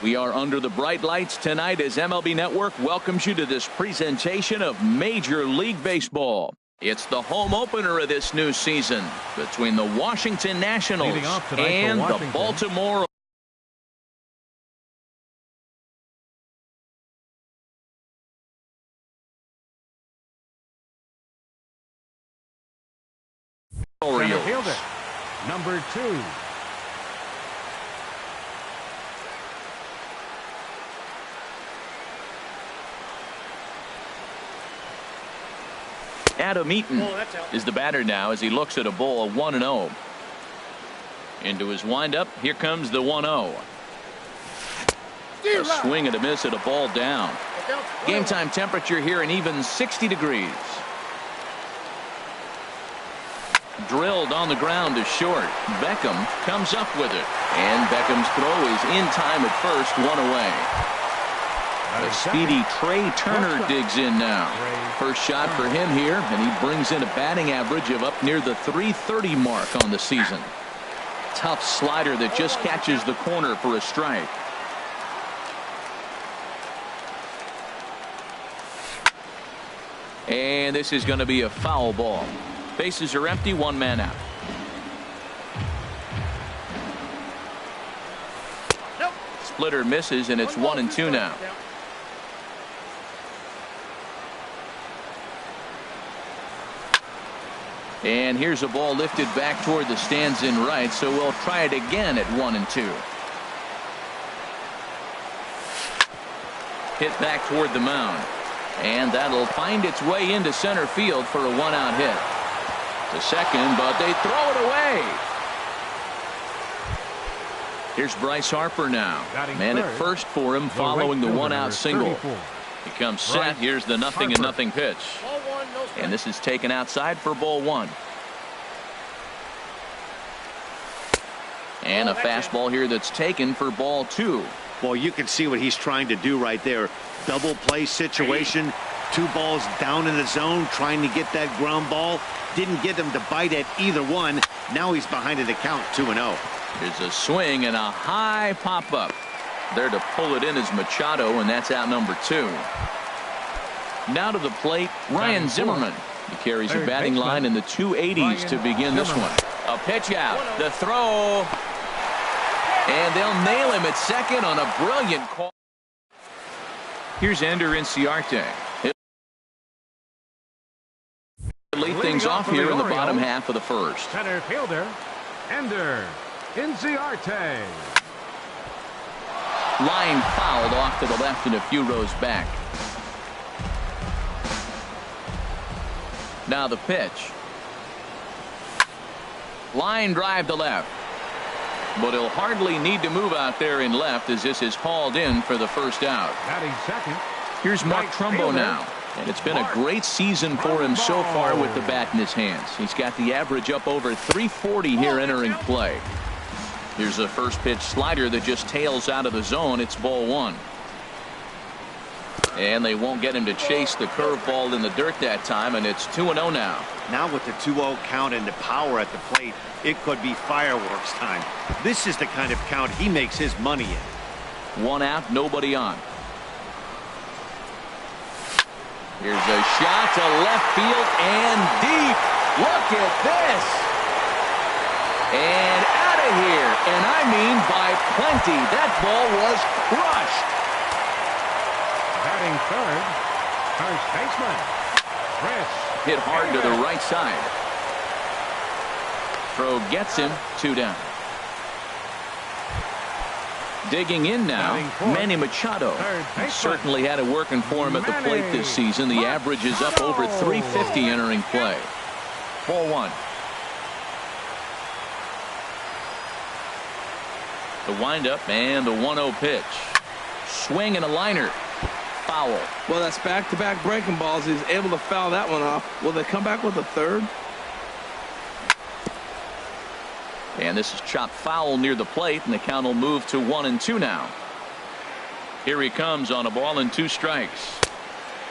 We are under the bright lights tonight as MLB Network welcomes you to this presentation of Major League Baseball. It's the home opener of this new season between the Washington Nationals and the Baltimore Orioles. Fielder, number 2. Adam Eaton is the batter now as he looks at a ball 1-0. Into his windup. Here comes the 1-0. A swing and a miss at a ball down. Game time temperature here an even 60 degrees. Drilled on the ground to short. Beckham comes up with it. And Beckham's throw is in time at first, 1 away. A speedy Trey Turner digs in now. First shot for him here, and he brings in a batting average of up near the .330 mark on the season. Tough slider that just catches the corner for a strike. And this is going to be a foul ball. Bases are empty, 1 man out. Splitter misses, and it's 1-2 now. And here's a ball lifted back toward the stands in right, so we'll try it again at 1-2. Hit back toward the mound. And that'll find its way into center field for a 1-out hit. To second, but they throw it away. Here's Bryce Harper now. Man at first for him following the 1-out single. He comes set. Here's the 0-0 pitch. And this is taken outside for ball 1. And a fastball here that's taken for ball 2. Well, you can see what he's trying to do right there. Double play situation. 2 balls down in the zone trying to get that ground ball. Didn't get him to bite at either one. Now he's behind in the count, 2-0. Here's a swing and a high pop-up. There to pull it in is Machado, and that's out number 2. Now to the plate, Ryan Zimmerman. He carries a batting line in the 280s to begin this one. A pitch out. The throw. And they'll nail him at second on a brilliant call. Here's Ender Inciarte. He'll lead things off here in the bottom half of the first. Center fielder, Ender Inciarte. Line fouled off to the left and a few rows back. Now the pitch. Line drive to left. But he'll hardly need to move out there in left as this is hauled in for the first out. Second. Here's Mark Trumbo now. And it's been a great season for him so far with the bat in his hands. He's got the average up over .340 here entering play. Here's a first pitch slider that just tails out of the zone. It's ball 1. And they won't get him to chase the curveball in the dirt that time, and it's 2-0 now. Now with the 2-0 count and the power at the plate, it could be fireworks time. This is the kind of count he makes his money in. 1 out, nobody on. Here's a shot to left field and deep. Look at this. And out of here. And I mean by plenty. That ball was crushed. Batting third, first baseman, Chris. Hit hard to the right side. Throw gets him, 2 down. Digging in now, Manny Machado. Certainly had it working for him at the plate this season. The average is up over .350 entering play. Ball 1. The windup and the 1-0 pitch. Swing and a liner. Foul. Well, that's back-to-back breaking balls. He's able to foul that one off. Will they come back with a third? And this is chopped foul near the plate, and the count will move to 1-2 now. Here he comes on a ball and 2 strikes.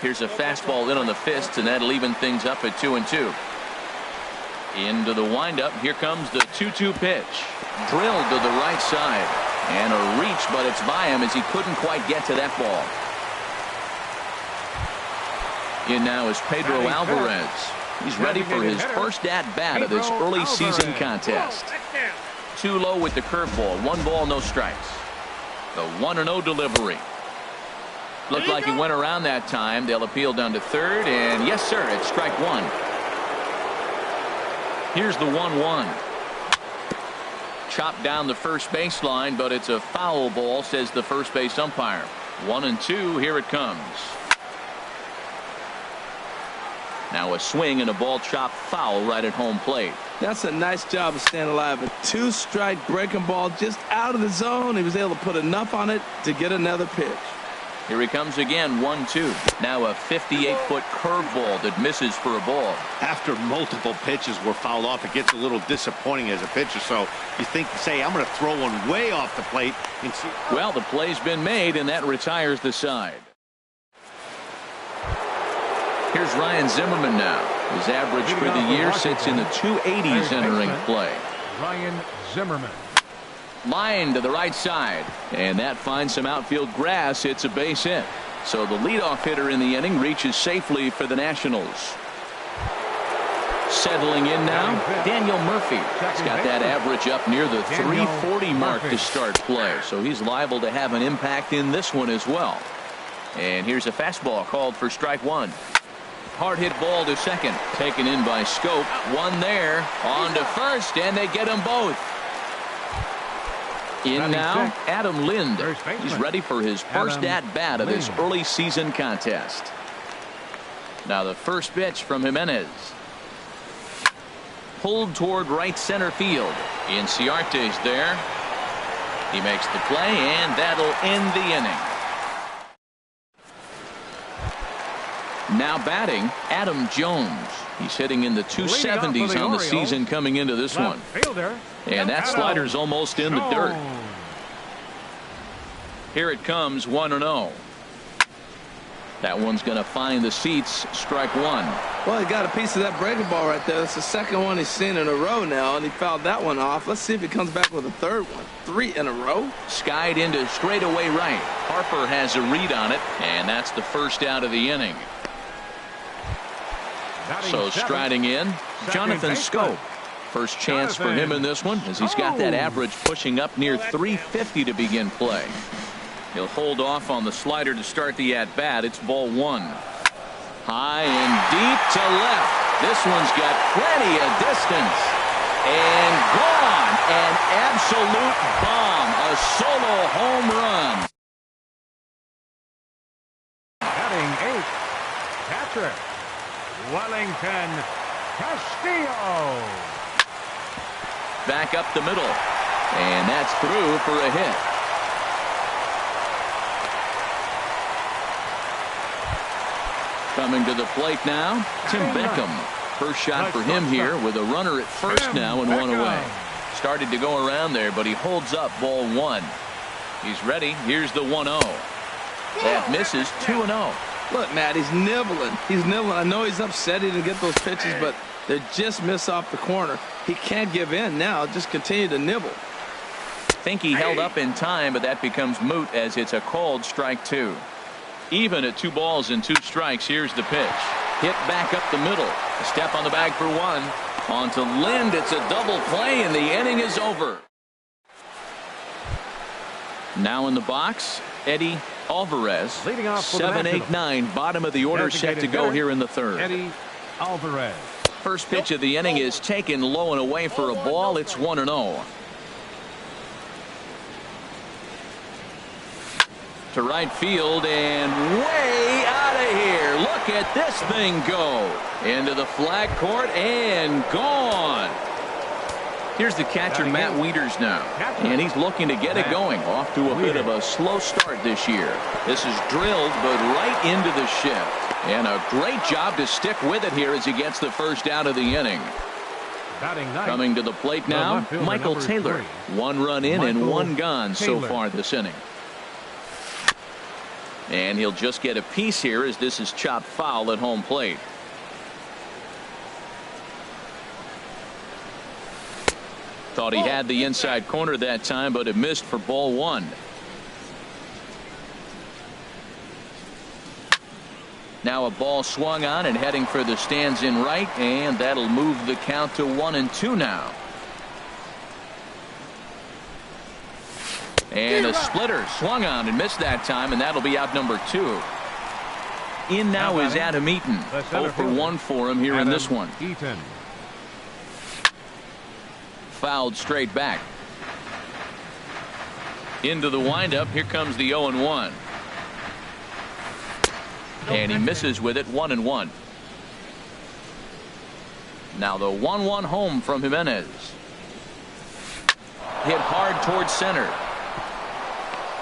Here's a fastball in on the fist, and that'll even things up at 2-2. Into the windup. Here comes the 2-2 pitch. Drilled to the right side. And a reach, but it's by him as he couldn't quite get to that ball. In now is Pedro Alvarez. He's ready for his first at-bat of this early season contest. Too low with the curveball. 1 ball, no strikes. The 1-0 delivery. Looked like he went around that time. They'll appeal down to third, and yes, sir, it's strike 1. Here's the 1-1. Chopped down the first baseline, but it's a foul ball, says the first base umpire. 1-2, here it comes. Now a swing and a ball chopped foul right at home plate. That's a nice job of staying alive. A 2-strike breaking ball just out of the zone. He was able to put enough on it to get another pitch. Here he comes again, 1-2. Now a 58-foot curveball that misses for a ball. After multiple pitches were fouled off, it gets a little disappointing as a pitcher. So you think, say, I'm going to throw one way off the plate and see. Well, the play's been made, and that retires the side. Here's Ryan Zimmerman now. His average for the year sits in the 280s entering play. Ryan Zimmerman. Line to the right side, and that finds some outfield grass. It's a base hit. So the leadoff hitter in the inning reaches safely for the Nationals. Settling in now, Daniel Murphy. He's got that average up near the 340 mark to start play, so he's liable to have an impact in this one as well. And here's a fastball called for strike 1. Hard hit ball to second, taken in by Scope. One there, on to first, and they get them both. In now, Adam Lind. He's ready for his first at-bat of this early season contest. Now the first pitch from Jimenez. Pulled toward right center field. Inciarte's there. He makes the play, and that'll end the inning. Now batting, Adam Jones. He's hitting in the 270s on the season coming into this one. And that slider's almost in the dirt. Here it comes, 1-0. That one's going to find the seats, strike 1. Well, he got a piece of that breaking ball right there. That's the second one he's seen in a row now, and he fouled that one off. Let's see if he comes back with a third one. 3 in a row. Skied into straightaway right. Harper has a read on it, and that's the first out of the inning. So striding in, Jonathan Scope. First chance for him in this one, as he's got that average pushing up near 350 to begin play. He'll hold off on the slider to start the at-bat. It's ball 1. High and deep to left. This one's got plenty of distance. And gone. An absolute bomb. A solo home run. Batting 8th, catcher, Wellington Castillo. Back up the middle. And that's through for a hit. Coming to the plate now, Tim Beckham. First shot for him here with a runner at first now and one away. Started to go around there, but he holds up ball 1. He's ready. Here's the 1-0. That misses, 2-0. Look, Matt, he's nibbling. He's nibbling. I know he's upset he didn't get those pitches, but they just miss off the corner. He can't give in now. Just continue to nibble. Think he held up in time, but that becomes moot as it's a called strike 2. Even at 2 balls and 2 strikes. Here's the pitch. Hit back up the middle. A step on the bag for 1. On to Lind. It's a double play, and the inning is over. Now in the box, Eddie Alvarez. 7-8-9. Bottom of the order set to go here in the third. Eddie Alvarez. First pitch of the inning is taken low and away for a ball. It's 1-0. To right field and way out of here. Look at this thing go. Into the flag court and gone. Here's the catcher, Matt Wieters now. And he's looking to get it going. Off to a bit of a slow start this year. This is drilled, but right into the shift. And a great job to stick with it here as he gets the first out of the inning. Coming to the plate now, Michael Taylor. 1 run in and 1 gone so far this inning. And he'll just get a piece here as this is chopped foul at home plate. Thought he had the inside corner that time, but it missed for ball 1. Now a ball swung on and heading for the stands in right, and that'll move the count to 1-2 now. And a splitter swung on and missed that time, and that'll be out number 2. In now is Adam Eaton. 0 for 1 for him here in this one. Eaton. Fouled straight back. Into the windup. Here comes the 0-1. And he misses with it. 1-1. Now the 1-1 home from Jimenez. Hit hard towards center.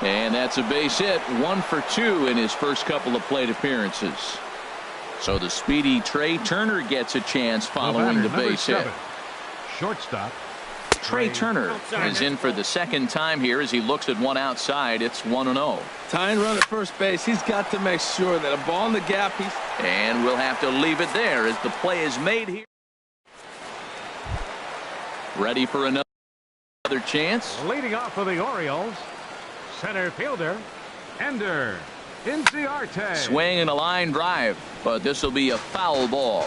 And that's a base hit. 1 for 2 in his first couple of plate appearances. So the speedy Trey Turner gets a chance following the base hit. Shortstop. Trey Turner is in for the second time here as he looks at one outside. It's 1-0. Tying run at first base. He's got to make sure that a ball in the gap. And we'll have to leave it there as the play is made here. Ready for another chance. Leading off for the Orioles, center fielder, Ender Inciarte. Swing and a line drive, but this will be a foul ball.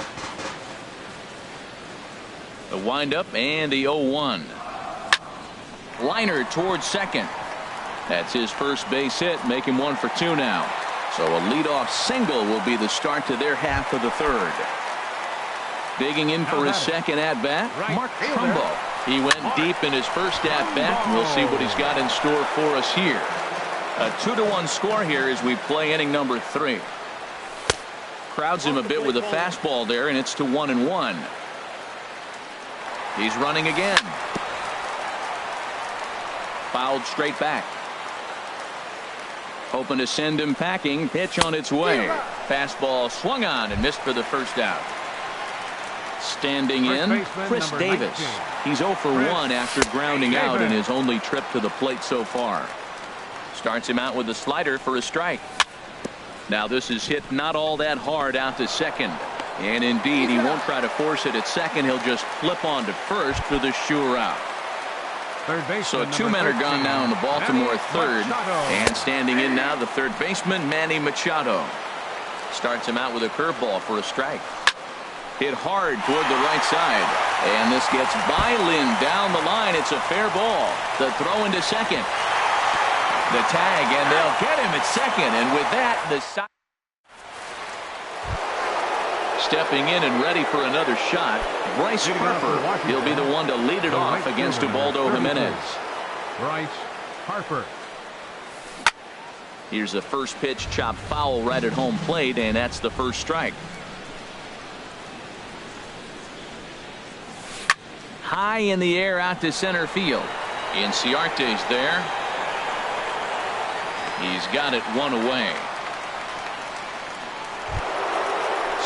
The windup and the 0-1. Liner towards second. That's his first base hit, making 1 for 2 now. So a leadoff single will be the start to their half of the third. Digging in for his second at-bat, Mark Trumbo. He went deep in his first at-bat, and we'll see what he's got in store for us here. A 2-1 score here as we play inning number 3. Crowds him a bit with a fastball there, and it's to 1-1. He's running again. Fouled straight back. Hoping to send him packing. Pitch on its way. Fastball swung on and missed for the first out. Standing in, Chris Davis. He's 0 for 1 after grounding out in his only trip to the plate so far. Starts him out with a slider for a strike. Now this is hit not all that hard out to second. And indeed, he won't try to force it at second. He'll just flip on to first for the sure out. So 2 men are gone now in the Baltimore third. And standing in now, the third baseman, Manny Machado. Starts him out with a curveball for a strike. Hit hard toward the right side. And this gets by Lynn down the line. It's a fair ball. The throw into second. The tag, and they'll get him at second. And with that, the side. Stepping in and ready for another shot, Bryce Harper. He'll be the one to lead it off against Ubaldo Jimenez. Bryce Harper. Here's the first pitch, chopped foul right at home plate, and that's the first strike. High in the air out to center field. Inciarte's there. He's got it 1 away.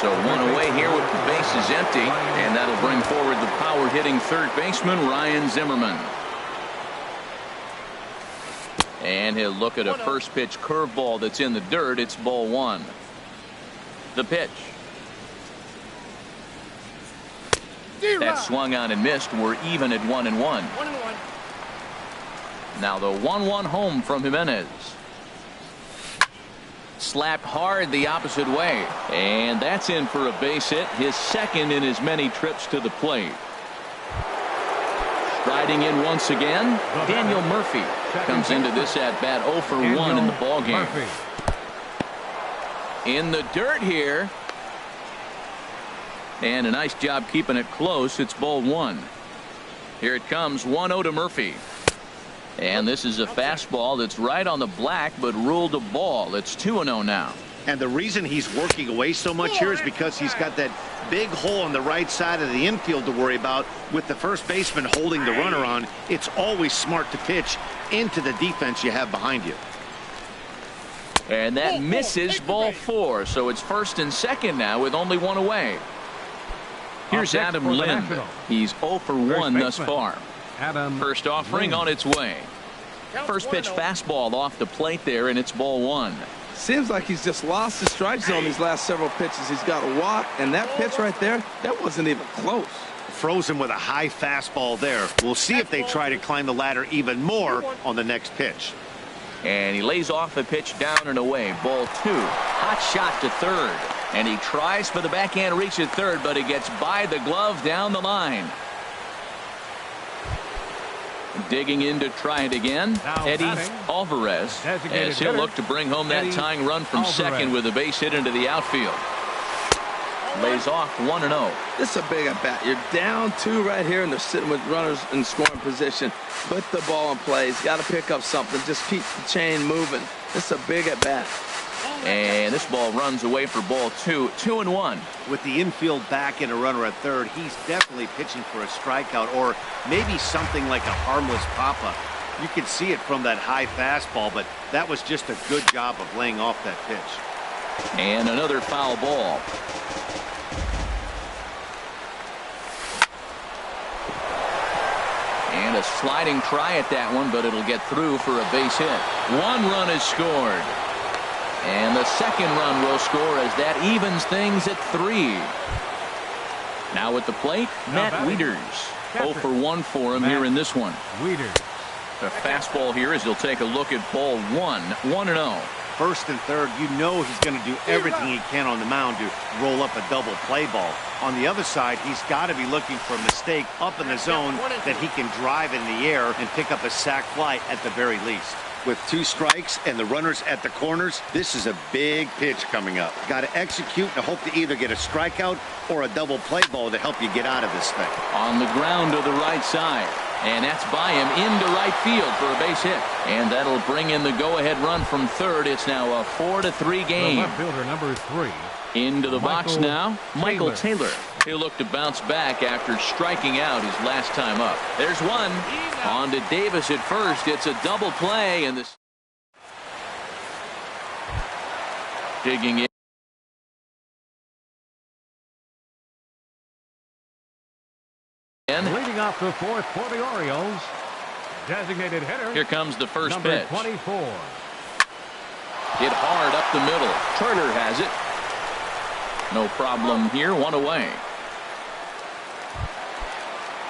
So 1 away here with the bases empty, and that'll bring forward the power hitting third baseman Ryan Zimmerman. And he'll look at a first pitch curveball that's in the dirt. It's ball 1. The pitch. That swung on and missed. We're even at 1-1. Now the 1-1 home from Jimenez. Slapped hard the opposite way, and that's in for a base hit, his second in as many trips to the plate. Striding in once again, Daniel Murphy comes into this at bat 0 for 1 in the ballgame. In the dirt here, and a nice job keeping it close. It's ball 1. Here it comes, 1-0 to Murphy. And this is a fastball that's right on the black, but ruled a ball. It's 2-0 now. And the reason he's working away so much here is because he's got that big hole on the right side of the infield to worry about. With the first baseman holding the runner on, it's always smart to pitch into the defense you have behind you. And that misses ball 4. So it's first and second now with only 1 away. Here's Adam Lind. He's 0 for 1 thus far. First offering on its way. First pitch fastball off the plate there, and it's ball 1. Seems like he's just lost the strike zone these last several pitches. He's got a walk, and that pitch right there, that wasn't even close. Froze him with a high fastball there. We'll see if they try to climb the ladder even more on the next pitch. And he lays off the pitch down and away. Ball 2. Hot shot to third. And he tries for the backhand reach at third, but he gets by the glove down the line. Digging in to try it again. Now Eddie batting, Alvarez, designated as he'll hitter, look to bring home that Eddie tying run from Alvarez. second with a base hit into the outfield. Lays off 1-0. This is a big at bat. You're down 2 right here, and they're sitting with runners in scoring position. Put the ball in play. He's got to pick up something. Just keep the chain moving. This is a big at bat. And this ball runs away for ball 2. 2-1. With the infield back and a runner at third, he's definitely pitching for a strikeout or maybe something like a harmless pop-up. You can see it from that high fastball, but that was just a good job of laying off that pitch. And another foul ball. And a sliding try at that one, but it'll get through for a base hit. 1 run is scored. And the second run will score as that evens things at 3. Now at the plate, Matt Wieters. 0 for 1 for him here in this one. Wieters. The fastball here as he'll take a look at ball 1. 1-0. First and third, you know he's going to do everything he can on the mound to roll up a double play ball. On the other side, he's got to be looking for a mistake up in the zone that he can drive in the air and pick up a sac fly at the very least. With 2 strikes and the runners at the corners, this is a big pitch coming up. Got to execute and hope to either get a strikeout or a double play ball to help you get out of this thing. On the ground to the right side. And that's by him into right field for a base hit. And that'll bring in the go-ahead run from third. It's now a 4-3 game. The left fielder, number 3. Into the box now, Michael Taylor. He'll look to bounce back after striking out his last time up. There's one. On to Davis at first. It's a double play, and this digging in. Leading off the 4th for the Orioles, designated hitter. Here comes the first number pitch. 24. Hit hard up the middle. Turner has it. No problem here. 1 away.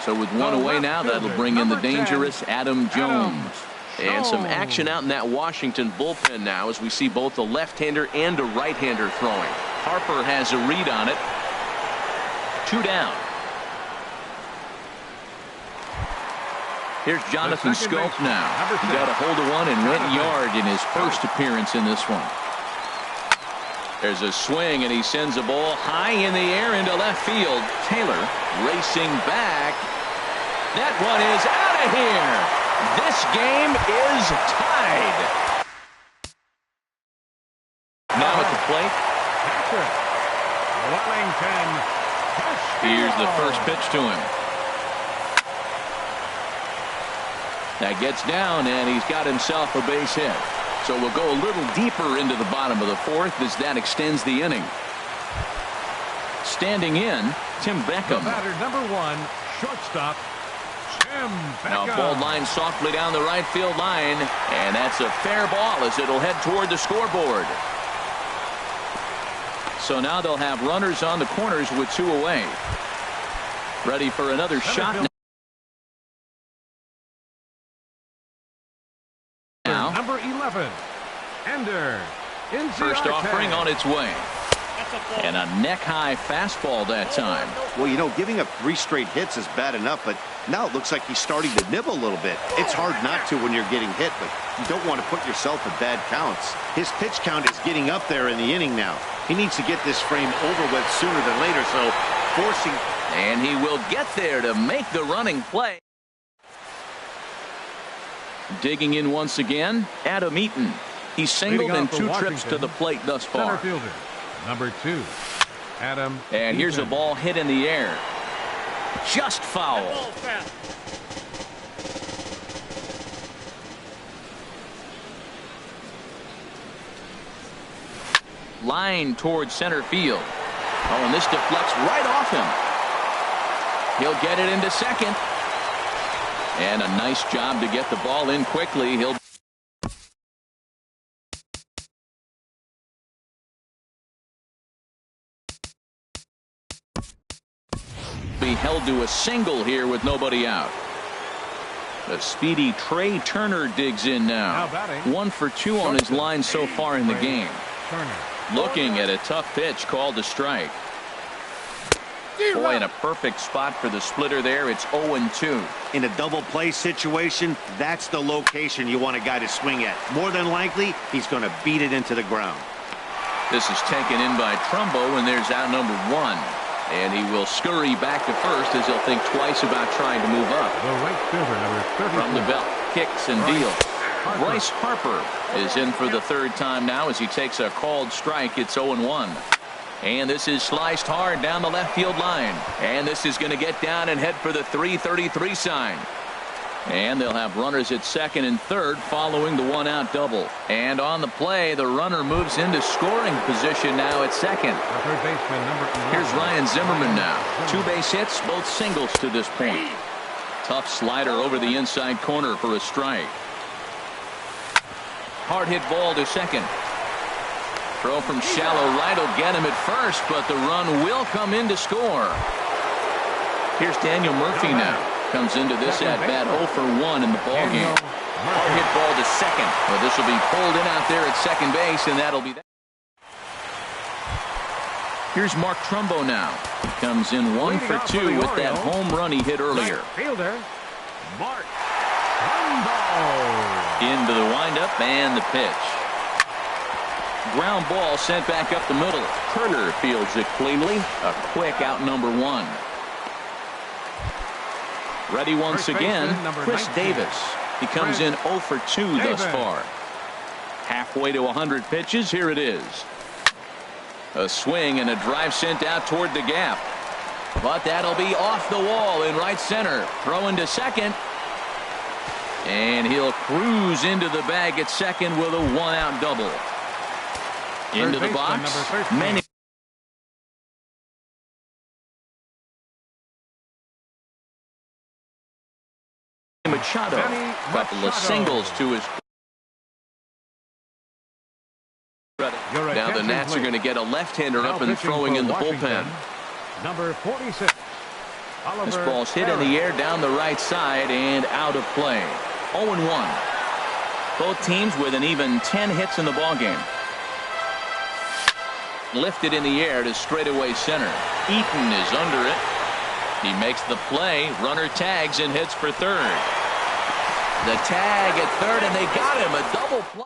So with 1 away now, that'll bring in the dangerous Adam Jones. And some action out in that Washington bullpen now as we see both a left-hander and a right-hander throwing. Harper has a read on it. 2 down. Here's Jonathan Scope now. He got a hold of one and went yard in his first appearance in this one. There's a swing, and he sends a ball high in the air into left field. Taylor racing back. That one is out of here. This game is tied. Now at the plate. Wellington. Here's the first pitch to him. That gets down, and he's got himself a base hit. So we'll go a little deeper into the bottom of the 4th as that extends the inning. Standing in, Tim Beckham. The batter, number 1, shortstop, Tim Beckham. Now ball line softly down the right field line, and that's a fair ball as it'll head toward the scoreboard. So now they'll have runners on the corners with 2 away. Ready for another shot now. Number 11, Ender. First offering on its way. And a neck-high fastball that time. Well, you know, giving up 3 straight hits is bad enough, but now it looks like he's starting to nibble a little bit. It's hard not to when you're getting hit, but you don't want to put yourself in bad counts. His pitch count is getting up there in the inning now. He needs to get this frame over with sooner than later, so forcing. And he will get there to make the running play. Digging in once again, Adam Eaton. He's singled in 2 trips to the plate thus far. Center fielder, number 2, Adam. And here's a ball hit in the air. Just foul. Line towards center field. Oh, and this deflects right off him. He'll get it into second. And a nice job to get the ball in quickly. He'll be held to a single here with nobody out. The speedy Trey Turner digs in now. 1 for 2 on his line so far in the game. Looking at a tough pitch called a strike. Boy, in a perfect spot for the splitter there. It's 0-2. In a double play situation, that's the location you want a guy to swing at. More than likely, he's going to beat it into the ground. This is taken in by Trumbo, and there's out number 1. And he will scurry back to first as he'll think twice about trying to move up. The right fielder, number 34. From the belt, kicks and deals. Bryce Harper is in for the third time now as he takes a called strike. It's 0-1. And this is sliced hard down the left field line. And this is going to get down and head for the 333 sign. And they'll have runners at second and third following the one-out double. And on the play, the runner moves into scoring position now at second. Third baseman, number 11. Here's Ryan Zimmerman now. 2 base hits, both singles to this point. Tough slider over the inside corner for a strike. Hard hit ball to second. Throw from shallow right will get him at first, but the run will come in to score. Here's Daniel Murphy now. Comes into this at bat 0 for 1 in the ballgame. Hard hit ball to second. Well, this will be pulled in out there at second base, and that'll be that. Here's Mark Trumbo now. He comes in 1 for 2 with that home run he hit earlier. Fielder, Mark Trumbo. Into the windup and the pitch. Ground ball sent back up the middle. Turner fields it cleanly. A quick out number 1. Ready once again, Chris Davis. He comes in 0 for 2 thus far. Halfway to 100 pitches. Here it is. A swing and a drive sent out toward the gap. But that'll be off the wall in right center. Throwing to second. And he'll cruise into the bag at second with a one-out double. Into the box. Many. Machado. Couple of singles to his. Now the Nats are going to get a left-hander up and throwing in the bullpen. Number 46. This ball's hit in the air down the right side and out of play. 0-1. Both teams with an even 10 hits in the ballgame. Lifted in the air to straightaway center. Eaton is under it. He makes the play. Runner tags and hits for third. The tag at third, and they got him. A double play.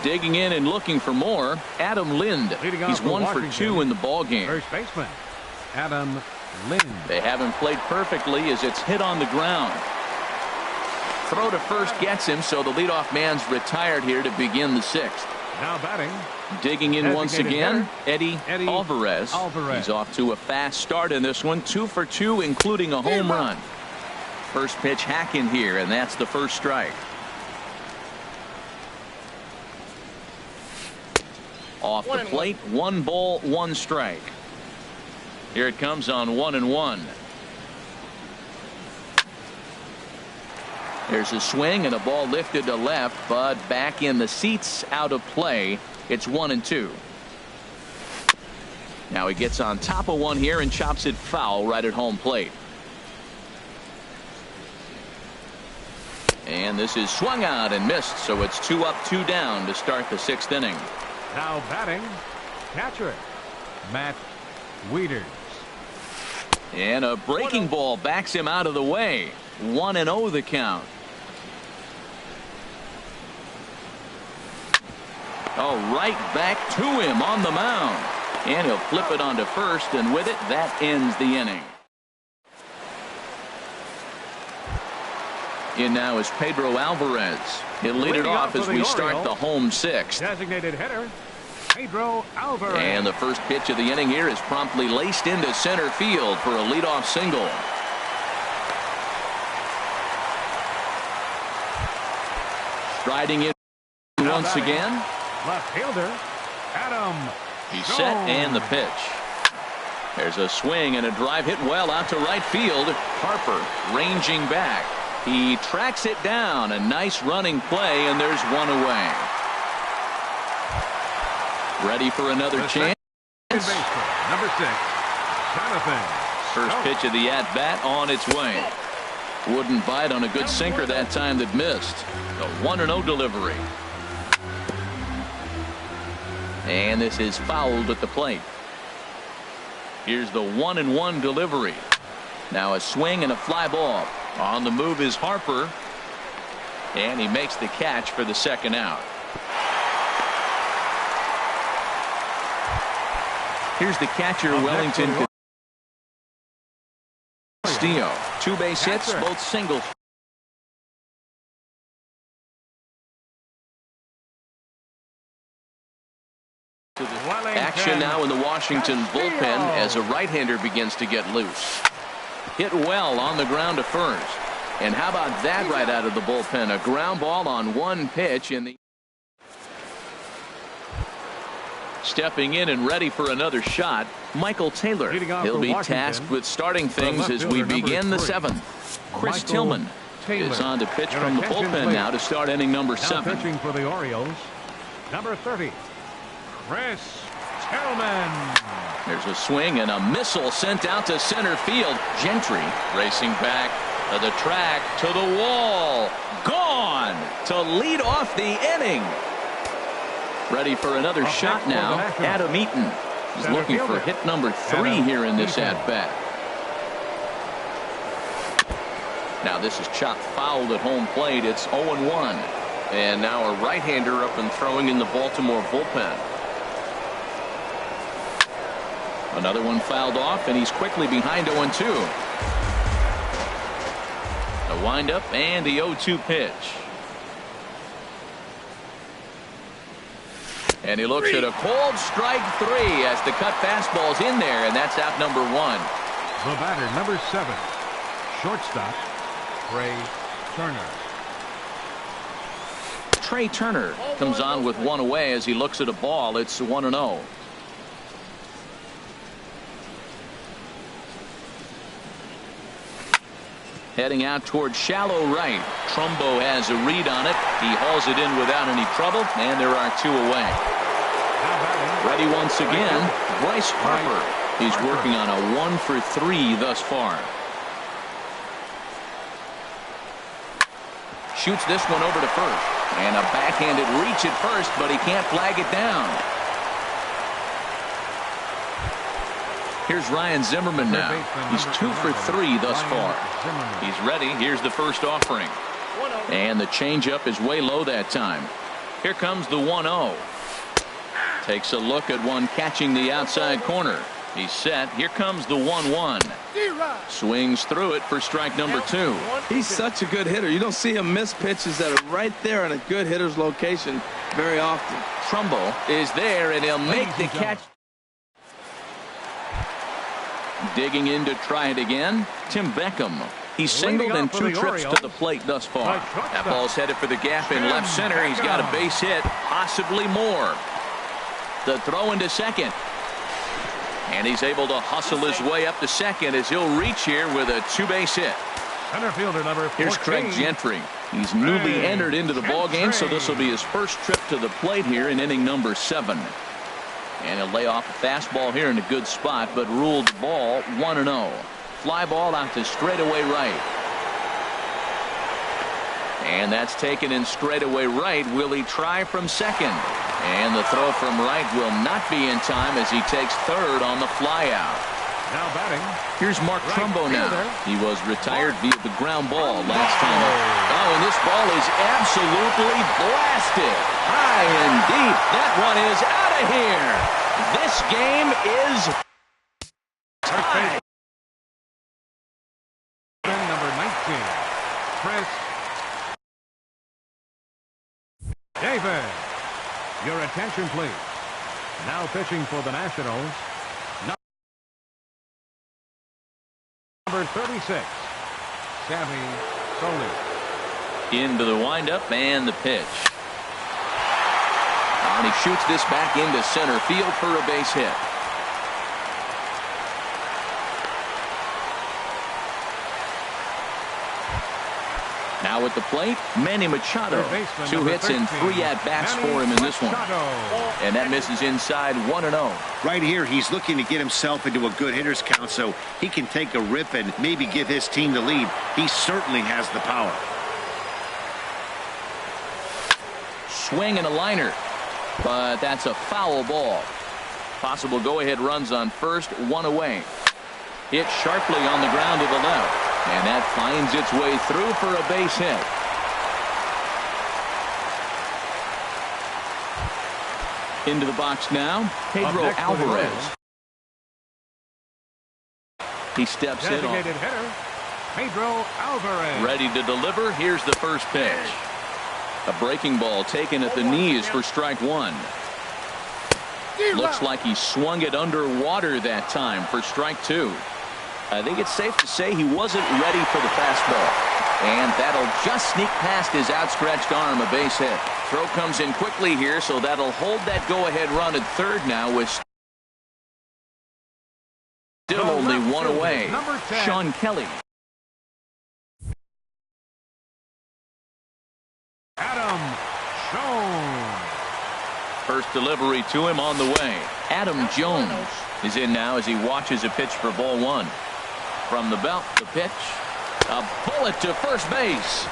Digging in and looking for more, Adam Lind. He's 1 for 2 in the ballgame. First baseman, Adam Lind. They haven't played perfectly as it's hit on the ground. Throw to first gets him, so the leadoff man's retired here to begin the 6th. Now batting. Digging in once again, Eddie Alvarez. Alvarez. He's off to a fast start in this one. 2 for 2, including a home run. First pitch hack in here, and that's the first strike. Off the plate, 1 ball, 1 strike. Here it comes on 1-1. There's a swing and a ball lifted to left, but back in the seats, out of play. It's 1-2. Now he gets on top of one here and chops it foul right at home plate. And this is swung out and missed, so it's 2 up, 2 down to start the 6th inning. Now batting, catcher, Matt Wieters. And a breaking ball backs him out of the way. 1-0 the count. Oh, right back to him on the mound. And he'll flip it onto first, and with it, that ends the inning. In now is Pedro Alvarez. He'll lead it off as we start the home 6th. Designated hitter, Pedro Alvarez. And the first pitch of the inning here is promptly laced into center field for a leadoff single. Striding in once again. Left fielder, Adam. He's set and the pitch. There's a swing and a drive hit well out to right field. Harper ranging back. He tracks it down. A nice running play, and there's one away. Ready for another chance. Number 6, Jonathan. First pitch of the at-bat on its way. Wouldn't bite on a good sinker that time that missed. A 1-0 delivery. And this is fouled at the plate. Here's the 1-1 delivery. Now a swing and a fly ball. On the move is Harper. And he makes the catch for the second out. Here's the catcher, Wellington Castillo. 2 base hits, both singles. Action now in the Washington bullpen as a right-hander begins to get loose. Hit well on the ground to first. And how about that right out of the bullpen? A ground ball on 1 pitch in the... Stepping in and ready for another shot, Michael Taylor. He'll be tasked with starting things as we begin the 7th. Chris Tillman is on to pitch from the bullpen now to start inning number 7. Pitching for the Orioles, number 30, Chris Tillman. There's a swing and a missile sent out to center field. Gentry racing back to the track, to the wall. Gone to lead off the inning. Ready for another shot now, Adam Eaton. He's looking for hit number 3 here in this at-bat. Now this is chopped fouled at home plate. It's 0-1. And now a right-hander up and throwing in the Baltimore bullpen. Another one fouled off, and he's quickly behind 0-2. The windup and the 0-2 pitch. And he looks at a cold strike 3 as the cut fastball's in there, and that's out number 1. The batter, number 7, shortstop, Trey Turner. Trey Turner comes on with 1 away as he looks at a ball. It's 1-0. Heading out towards shallow right. Trumbo has a read on it. He hauls it in without any trouble, and there are 2 away. Ready once again, Bryce Harper. He's working on a 1 for 3 thus far. Shoots this one over to first. And a backhanded reach at first, but he can't flag it down. Here's Ryan Zimmerman now. He's 2 for 3 thus far. He's ready. Here's the first offering. And the changeup is way low that time. Here comes the 1-0. Takes a look at one catching the outside corner. He's set. Here comes the 1-1. Swings through it for strike number 2. He's such a good hitter. You don't see him miss pitches that are right there in a good hitter's location very often. Trumbo is there, and he'll make the catch. Digging in to try it again, Tim Beckham. He's singled in 2 trips to the plate thus far. That ball's headed for the gap in left center. He's got a base hit, possibly more. The throw into second. And he's able to hustle his way up to second as he'll reach here with a 2-base hit. Center fielder number 14. Here's Craig Gentry. He's newly entered into the ballgame, so this will be his first trip to the plate here in inning number 7. And he'll lay off a fastball here in a good spot, but ruled the ball 1-0. Fly ball out to straightaway right. And that's taken in straightaway right. Will he try from second? And the throw from right will not be in time as he takes third on the fly out. Now batting. Here's Mark Trumbo now. He was retired via the ground ball last time. Oh, and this ball is absolutely blasted. High and deep. That one is out of here. This game is tied. Number 19, Chris Davis. Your attention, please. Now pitching for the Nationals, number 36, Sammy Solis. Into the windup and the pitch. And he shoots this back into center field for a base hit. Now at the plate, Manny Machado. 2 hits and 3 at-bats for him in this one. And that misses inside 1-0. Right here, he's looking to get himself into a good hitter's count so he can take a rip and maybe give his team the lead. He certainly has the power. Swing and a liner. but that's a foul ball. Possible go-ahead runs on first, one away. Hit sharply on the ground to the left, and that finds its way through for a base hit. Into the box now, Pedro Alvarez. He steps in on. Designated hitter, Pedro Alvarez. Ready to deliver. Here's the first pitch. A breaking ball taken at the knees for strike one. Looks like he swung it underwater that time for strike two. I think it's safe to say he wasn't ready for the fastball. And that'll just sneak past his outstretched arm, a base hit. Throw comes in quickly here, so that'll hold that go-ahead run at third now with still only one away. Sean Kelly. Adam Jones. First delivery to him on the way. Adam Jones is in now as he watches a pitch for ball one. From the belt, the pitch. A bullet to first base.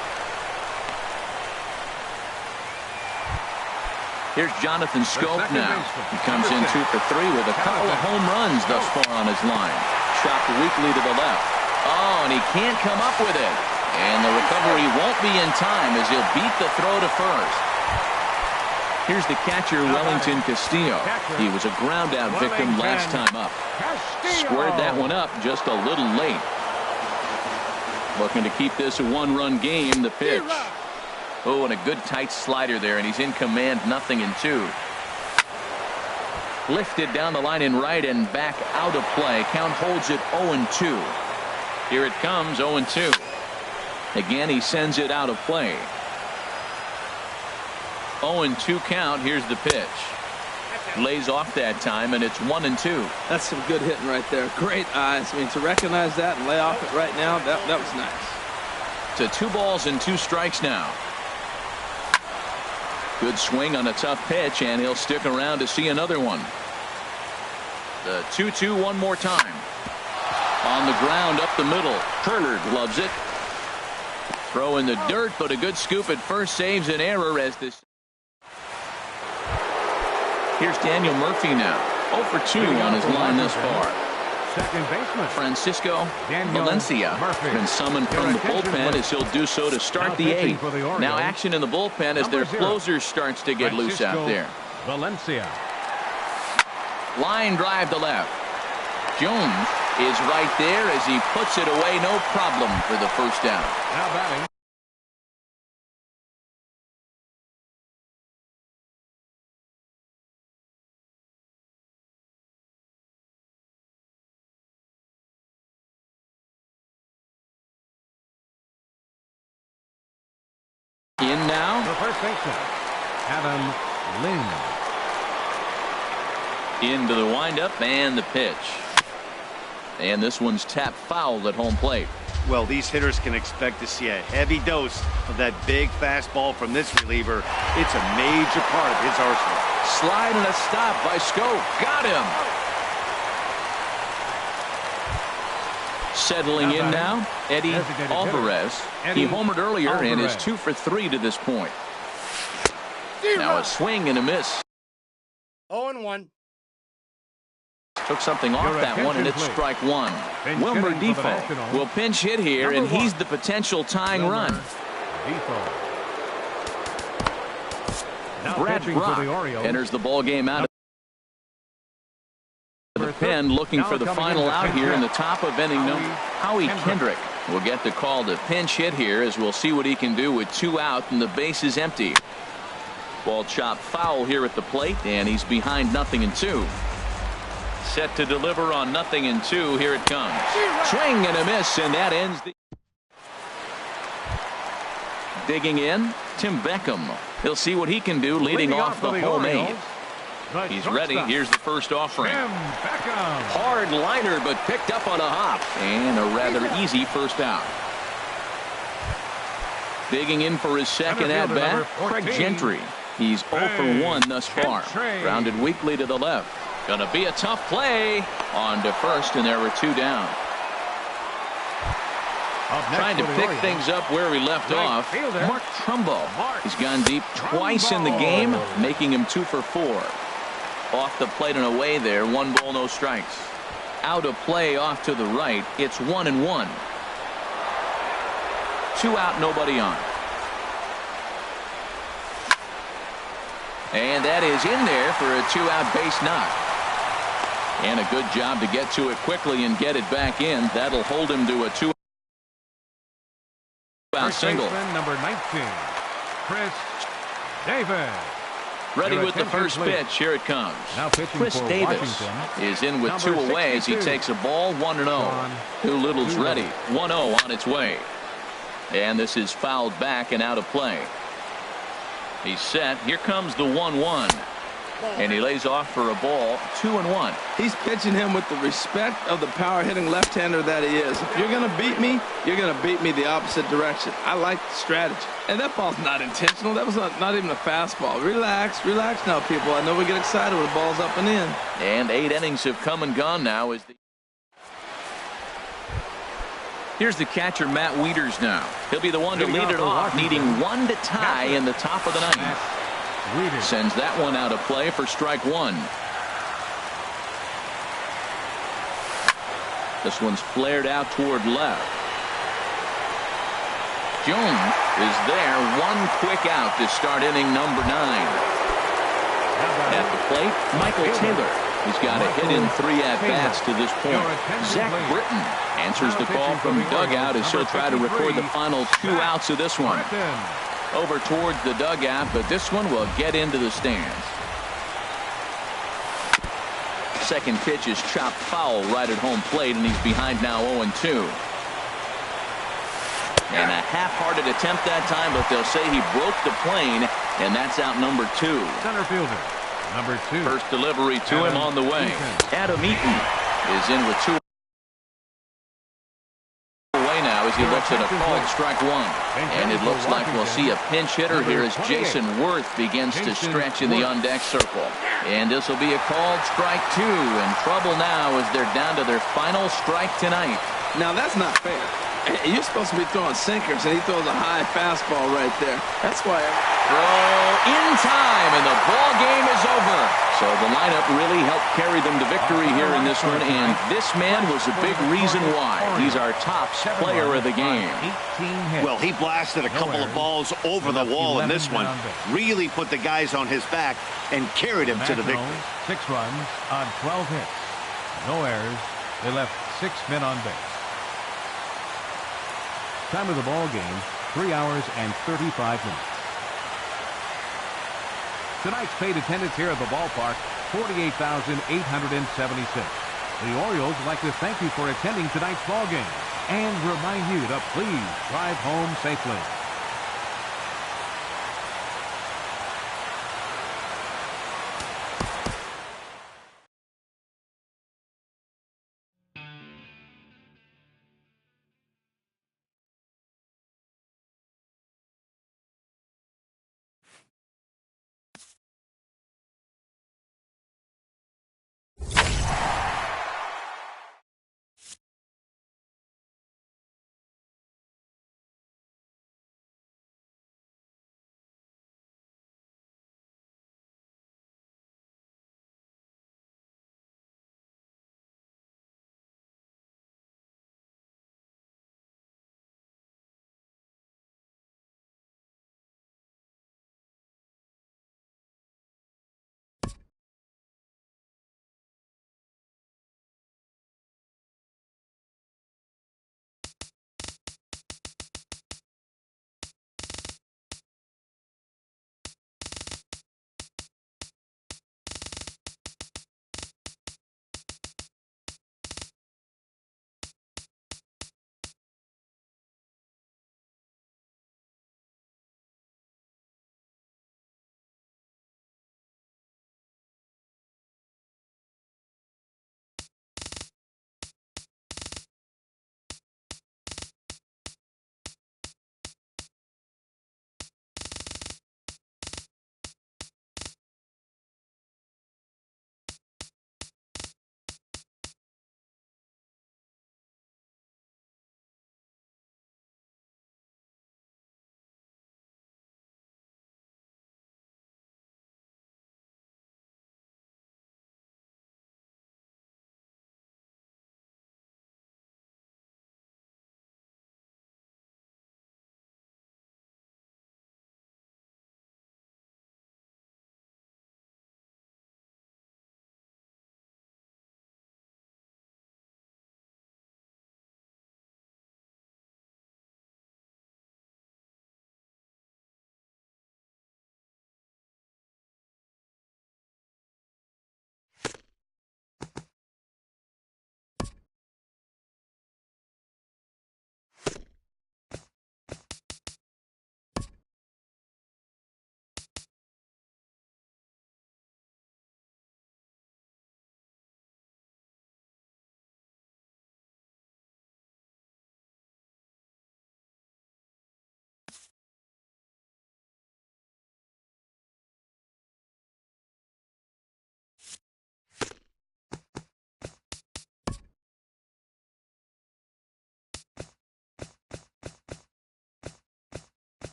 Here's Jonathan Scope now. He comes in 2 for 3 with a couple of home runs thus far on his line. Chopped weakly to the left. Oh, and he can't come up with it. And the recovery won't be in time as he'll beat the throw to first. Here's the catcher, Wellington Castillo. He was a ground-out victim last time up. Squared that one up just a little late. Looking to keep this a one-run game. The pitch. Oh, and a good tight slider there, and he's in command, 0-2. Lifted down the line in right and back out of play. Count holds it 0-2. Here it comes, 0-2. Again, he sends it out of play. 0-2 count. Here's the pitch. Lays off that time, and it's 1-2. That's some good hitting right there. Great eyes. I mean, to recognize that and lay off it right now, that was nice. To 2 balls and 2 strikes now. Good swing on a tough pitch, and he'll stick around to see another one. The 2-2 one more time. On the ground up the middle. Turner gloves it. Throw in the dirt, but a good scoop at first saves an error as this. Here's Daniel Murphy now. 0 for 2 on his line thus far. Second baseman Francisco Valencia been summoned from the bullpen as he'll do so to start the 8th. Now action in the bullpen as their closer starts to get loose out there. Valencia. Line drive to left. Jones is right there as he puts it away, no problem for the first down. Now batting. In now. The first baseman, Adam Lynn. Into the windup and the pitch. And this one's tapped foul at home plate. Well, these hitters can expect to see a heavy dose of that big fastball from this reliever. It's a major part of his arsenal. Slide and a stop by Scope. Got him. Settling in now, Eddie Alvarez. He homered earlier and is 2 for 3 to this point. Now a swing and a miss. 0-1. Took something off that one, and it's strike one. Wilmer Defoe will pinch hit here, and he's the potential tying run. Brad Brock enters the ball game out of the pen, looking for the final out here in the top of inning. Howie Kendrick will get the call to pinch hit here, as we'll see what he can do with 2 out and the base is empty. Ball chopped foul here at the plate, and he's behind 0-2. Set to deliver on 0-2. Here it comes. Swing and a miss, and that ends the. Digging in, Tim Beckham. He'll see what he can do leading off the home 8. He's ready. Here's the first offering. Hard liner, but picked up on a hop. And a rather easy first out. Digging in for his second at-bat, Craig Gentry. He's 0 for 1 thus far. Grounded weakly to the left. Gonna be a tough play. On to first, and there were 2 down. Up next Trying to for the pick Orioles, things up where he left right off. fielder, Mark Trumbo. Mark He's gone deep twice in the game, making him 2 for 4. Off the plate and away there. 1 ball, no strikes. Out of play off to the right. It's 1-1. 2 out, nobody on. And that is in there for a 2-out base knock. And a good job to get to it quickly and get it back in. That'll hold him to a 2-out single. baseman, number 19, Chris Davis. Ready Your with the attention, first please. pitch. Here it comes. Now pitching Chris for Davis Washington, is in with number 2 away as he 62. takes a ball. 1-0. Doolittle's ready. 1-0 on its way. And this is fouled back and out of play. He's set. Here comes the 1-1. And he lays off for a ball. 2-1. He's pitching him with the respect of the power hitting left-hander that he is. If you're going to beat me, you're going to beat me the opposite direction. I like the strategy. And that ball's not intentional. That was not even a fastball. Relax, relax now, people. I know we get excited when the ball's up and in. And 8 innings have come and gone now. Here's the catcher, Matt Wieters now. He'll be the one to lead it off, needing 1 to tie in the top of the 9th. Sends that one out of play for strike 1. This one's flared out toward left. Jones is there. 1 quick out to start inning number 9. At the plate, Michael Taylor. He's got a hit in 3 at-bats to this point. Zach Britton answers the call from dugout as he'll try to record the final 2 outs of this one. Over towards the dugout, but this one will get into the stands. Second pitch is chopped foul right at home plate, and he's behind now 0-2. And a half-hearted attempt that time, but they'll say he broke the plane, and that's out number 2. Center fielder, number 2. First delivery to him on the way. Adam Eaton is in with 2 away now as he looks at a called strike 1. And it looks like we'll see a pinch hitter here as Jason Worth begins to stretch in the on-deck circle. And this will be a called strike 2. In trouble now as they're down to their final strike tonight. Now, that's not fair. You're supposed to be throwing sinkers, and he throws a high fastball right there. That's why. Throw in time, and the ball game is over. So the lineup really helped carry them to victory here in this one, and this man was a big reason why. He's our top player of the game. Well, he blasted a couple of balls over the wall in this one. Really put the guys on his back and carried him to the victory. 6 runs on 12 hits. No errors. They left 6 men on base. Time of the ball game, 3 hours and 35 minutes. Tonight's paid attendance here at the ballpark, 48,876. The Orioles would like to thank you for attending tonight's ball game and remind you to please drive home safely.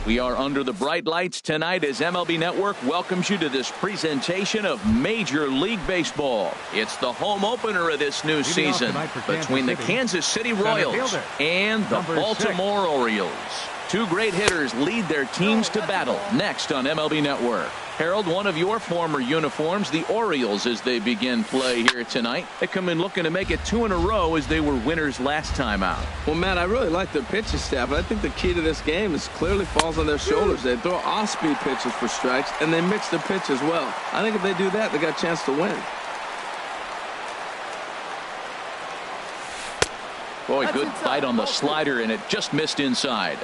We are under the bright lights tonight as MLB Network welcomes you to this presentation of Major League Baseball. It's the home opener of this new season between the Kansas City Royals and the Baltimore Orioles. Two great hitters lead their teams to battle next on MLB Network. Harold, one of your former uniforms, the Orioles, as they begin play here tonight. They come in looking to make it 2 in a row as they were winners last time out. Well, Matt, I really like their pitching staff, but I think the key to this game is clearly falls on their shoulders. They throw off-speed pitches for strikes, and they mix their pitch as well. I think if they do that, they got a chance to win. Boy, good bite on the slider, and it just missed inside.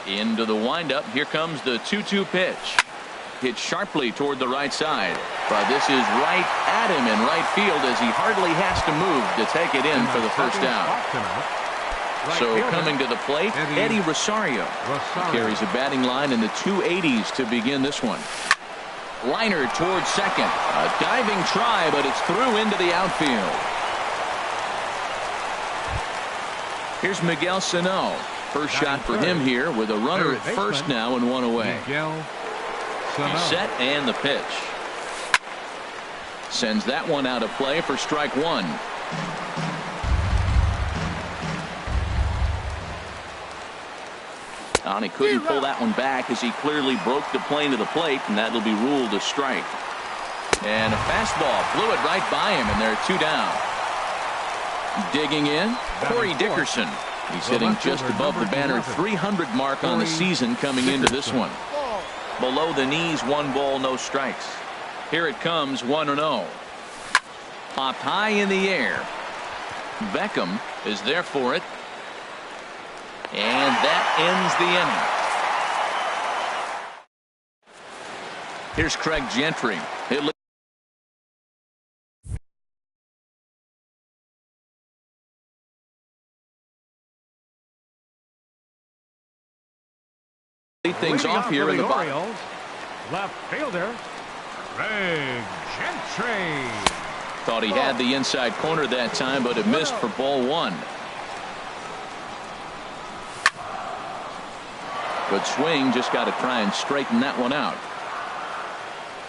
Into the windup. Here comes the 2-2 pitch. Hit sharply toward the right side, but this is right at him in right field as he hardly has to move to take it in for the first out. So coming to the plate, Eddie Rosario. Carries a batting line in the 280s to begin this one. Liner towards second. A diving try, but it's through into the outfield. Here's Miguel Sano. First shot for him here with a runner at first now and one away. He's set and the pitch. Sends that one out of play for strike one. And he couldn't pull that one back as he clearly broke the plane to the plate, and that'll be ruled a strike. And a fastball blew it right by him, and there are 2 down. Digging in, Corey Dickerson. He's hitting just above the banner 300 mark on the season coming into this one. Below the knees, 1 ball, no strikes. Here it comes, 1-0. Popped high in the air. Beckham is there for it. And that ends the inning. Here's Craig Gentry. Things off here in the bottom. Left fielder, Craig Gentry. Thought he had the inside corner that time, but it missed for ball 1. Good swing, just got to try and straighten that one out.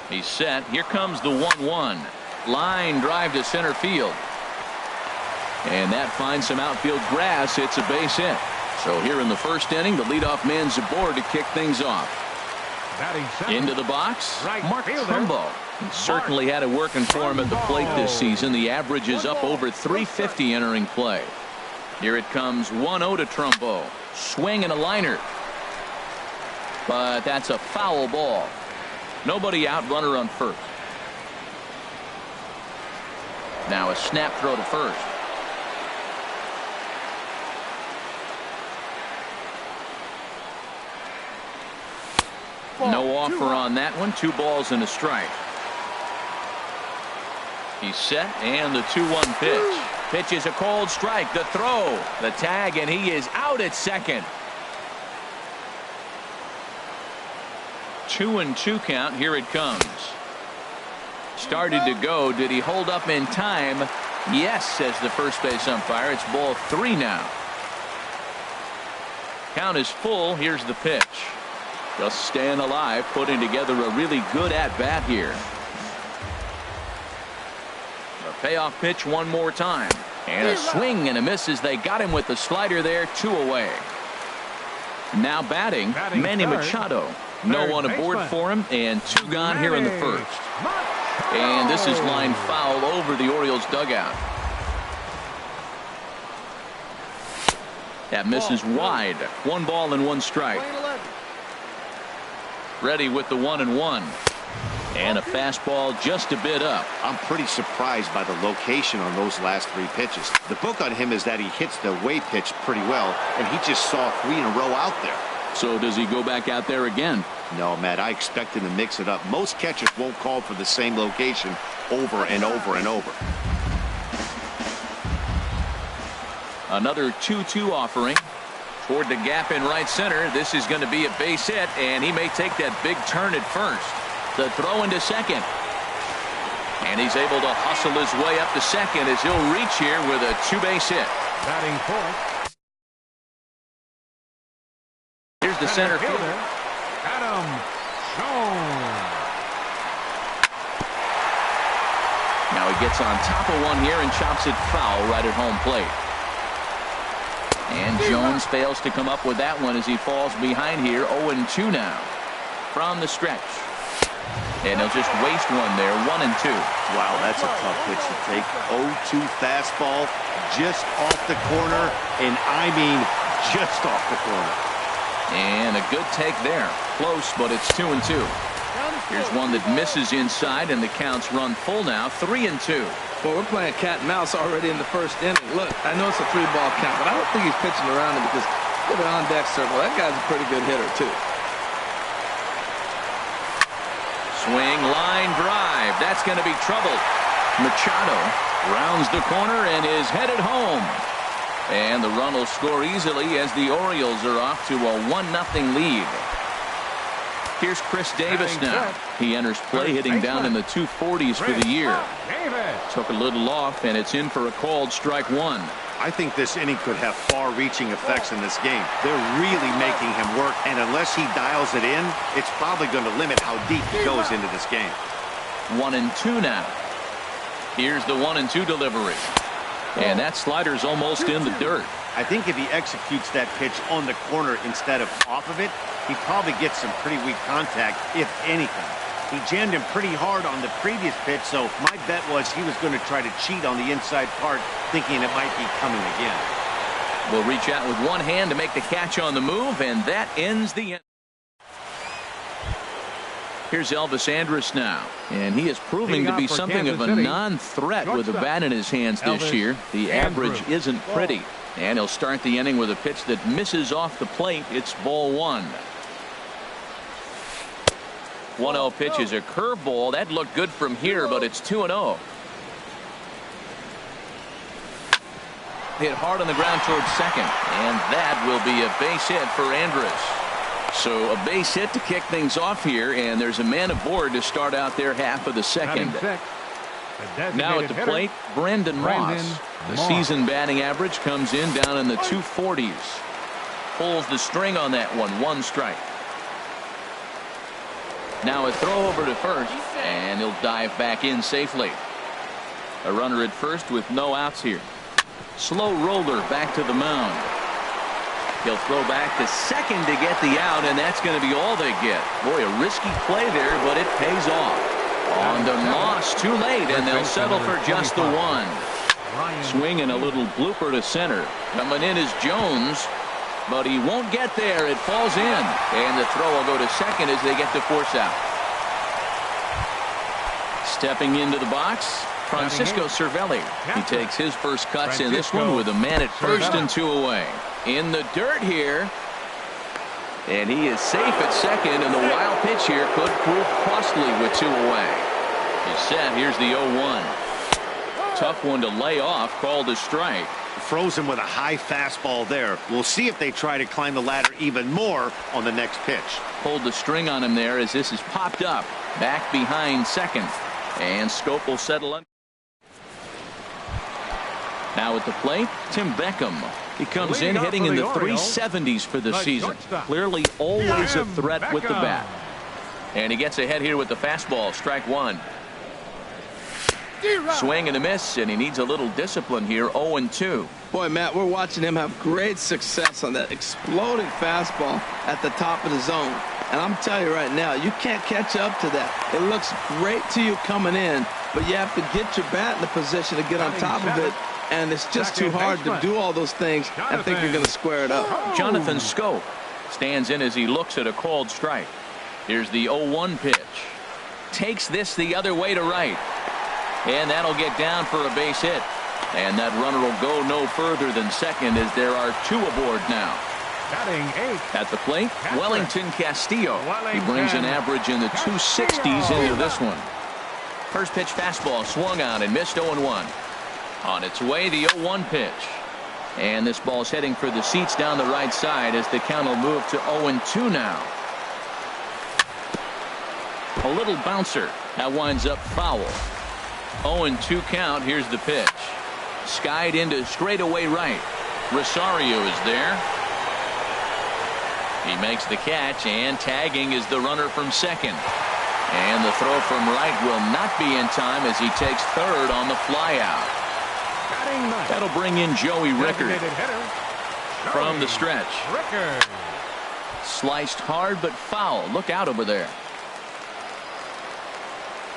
He's set. Here comes the 1-1. Line drive to center field. And that finds some outfield grass. It's a base hit. So here in the first inning, the leadoff man's aboard to kick things off. Into the box, Mark Trumbo. He certainly had it working for him at the plate this season. The average is up over 350 entering play. Here it comes, 1-0 to Trumbo. Swing and a liner. But that's a foul ball. Nobody out, runner on first. Now a snap throw to first. No offer on that one. 2 balls and a strike. He's set and the 2-1 pitch. Pitch is a cold strike. The throw, the tag, and he is out at second. 2-2 count. Here it comes. Started to go. Did he hold up in time? Yes, says the first base umpire. It's ball 3 now. Count is full. Here's the pitch. Just staying alive, putting together a really good at-bat here. A payoff pitch one more time. And a swing and a miss as they got him with the slider there. 2 away. Now batting Manny Machado. No one aboard for him, and 2 gone here in the first. And this is line foul over the Orioles dugout. That misses wide. 1 ball and 1 strike. Ready with the 1-1. And a fastball just a bit up. I'm pretty surprised by the location on those last 3 pitches. The book on him is that he hits the way pitch pretty well, and he just saw 3 in a row out there. So does he go back out there again? No, Matt, I expect him to mix it up. Most catchers won't call for the same location over and over and over. Another 2-2 offering toward the gap in right center. This is going to be a base hit, and he may take that big turn at first. The throw into second. And he's able to hustle his way up to second as he'll reach here with a 2-base hit. Batting fourth. Here's the center fielder. Adam Jones. Now he gets on top of one here and chops it foul right at home plate. And Jones fails to come up with that one as he falls behind here. 0-2 now from the stretch. And he'll just waste one there. 1-2. Wow, that's a tough pitch to take. 0-2 fastball just off the corner, and I mean just off the corner. And a good take there. Close, but it's 2-2. Here's one that misses inside, and the count's run full now. 3-2. Well, we're playing cat and mouse already in the first inning. Look, I know it's a 3-ball count, but I don't think he's pitching around it because look at the on-deck circle. That guy's a pretty good hitter, too. Swing, line drive. That's going to be trouble. Machado rounds the corner and is headed home. And the run will score easily as the Orioles are off to a 1-0 lead. Here's Chris Davis now. He enters play hitting down in the 240s for the year. Took a little off, and it's in for a called strike one. I think this inning could have far-reaching effects in this game. They're really making him work, and unless he dials it in, it's probably going to limit how deep he goes into this game. 1-2 now. Here's the 1-2 delivery. And that slider's almost in the dirt. I think if he executes that pitch on the corner instead of off of it, he probably gets some pretty weak contact, if anything. He jammed him pretty hard on the previous pitch, so my bet was he was going to try to cheat on the inside part, thinking it might be coming again. Will reach out with one hand to make the catch on the move, and that ends the inning. Here's Elvis Andrus now, and he is proving to be something of a non-threat with a bat in his hands this year. The average isn't pretty, and he'll start the inning with a pitch that misses off the plate. It's ball one. 1-0 pitch is a curveball. That looked good from here, but it's 2-0. Hit hard on the ground towards second, and that will be a base hit for Andrus. So a base hit to kick things off here, and there's a man aboard to start out their half of the second. Now at the plate, Brandon Moss. The season batting average comes in down in the 240s. Pulls the string on that one. One strike. Now a throw over to first, and he'll dive back in safely. A runner at first with no outs here. Slow roller back to the mound. He'll throw back to second to get the out, and that's going to be all they get. Boy, a risky play there, but it pays off. On to Moss, too late, and they'll settle for just the one. Swing and a little blooper to center. Coming in is Jones, but he won't get there. It falls in, and the throw will go to second as they get the force out. Stepping into the box, Francisco Cervelli. He takes his first cuts in this one with a man at first and two away. In the dirt here, and he is safe at second, and the wild pitch here could prove costly with two away. He's set. Here's the 0-1. Tough one to lay off, called a strike. Froze him with a high fastball there. We'll see if they try to climb the ladder even more on the next pitch. Pulled the string on him there as this is popped up. Back behind second. And Scope will settle under. Now at the plate, Tim Beckham. He comes in hitting in the 370s for the season. Clearly always a threat with the bat. And he gets ahead here with the fastball. Strike one. Swing and a miss, and he needs a little discipline here. 0-2. Boy, Matt, we're watching him have great success on that exploding fastball at the top of the zone. And I'm telling you right now, you can't catch up to that. It looks great to you coming in, but you have to get your bat in the position to get on top of it. And it's just too hard to do all those things and think you're going to square it up. Jonathan Scope stands in as he looks at a called strike. Here's the 0-1 pitch. Takes this the other way to right. And that'll get down for a base hit. And that runner will go no further than second as there are two aboard now. At the plate, Wellington Castillo. He brings an average in the 260s into this one. First pitch fastball swung on and missed. 0-1. On its way, the 0-1 pitch. And this ball's heading for the seats down the right side as the count will move to 0-2 now. A little bouncer. That winds up foul. 0-2 count. Here's the pitch. Skied into straightaway right. Rosario is there. He makes the catch, and tagging is the runner from second. And the throw from right will not be in time as he takes third on the flyout. That'll bring in Joey Rickard from the stretch. Sliced hard but foul. Look out over there.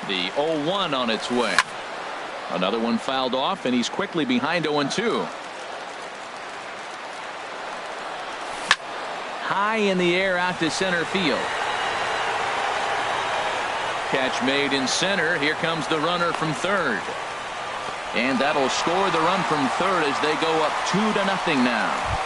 The 0-1 on its way. Another one fouled off, and he's quickly behind 0-2. High in the air out to center field. Catch made in center. Here comes the runner from third. And that'll score the run from third as they go up 2-0 now.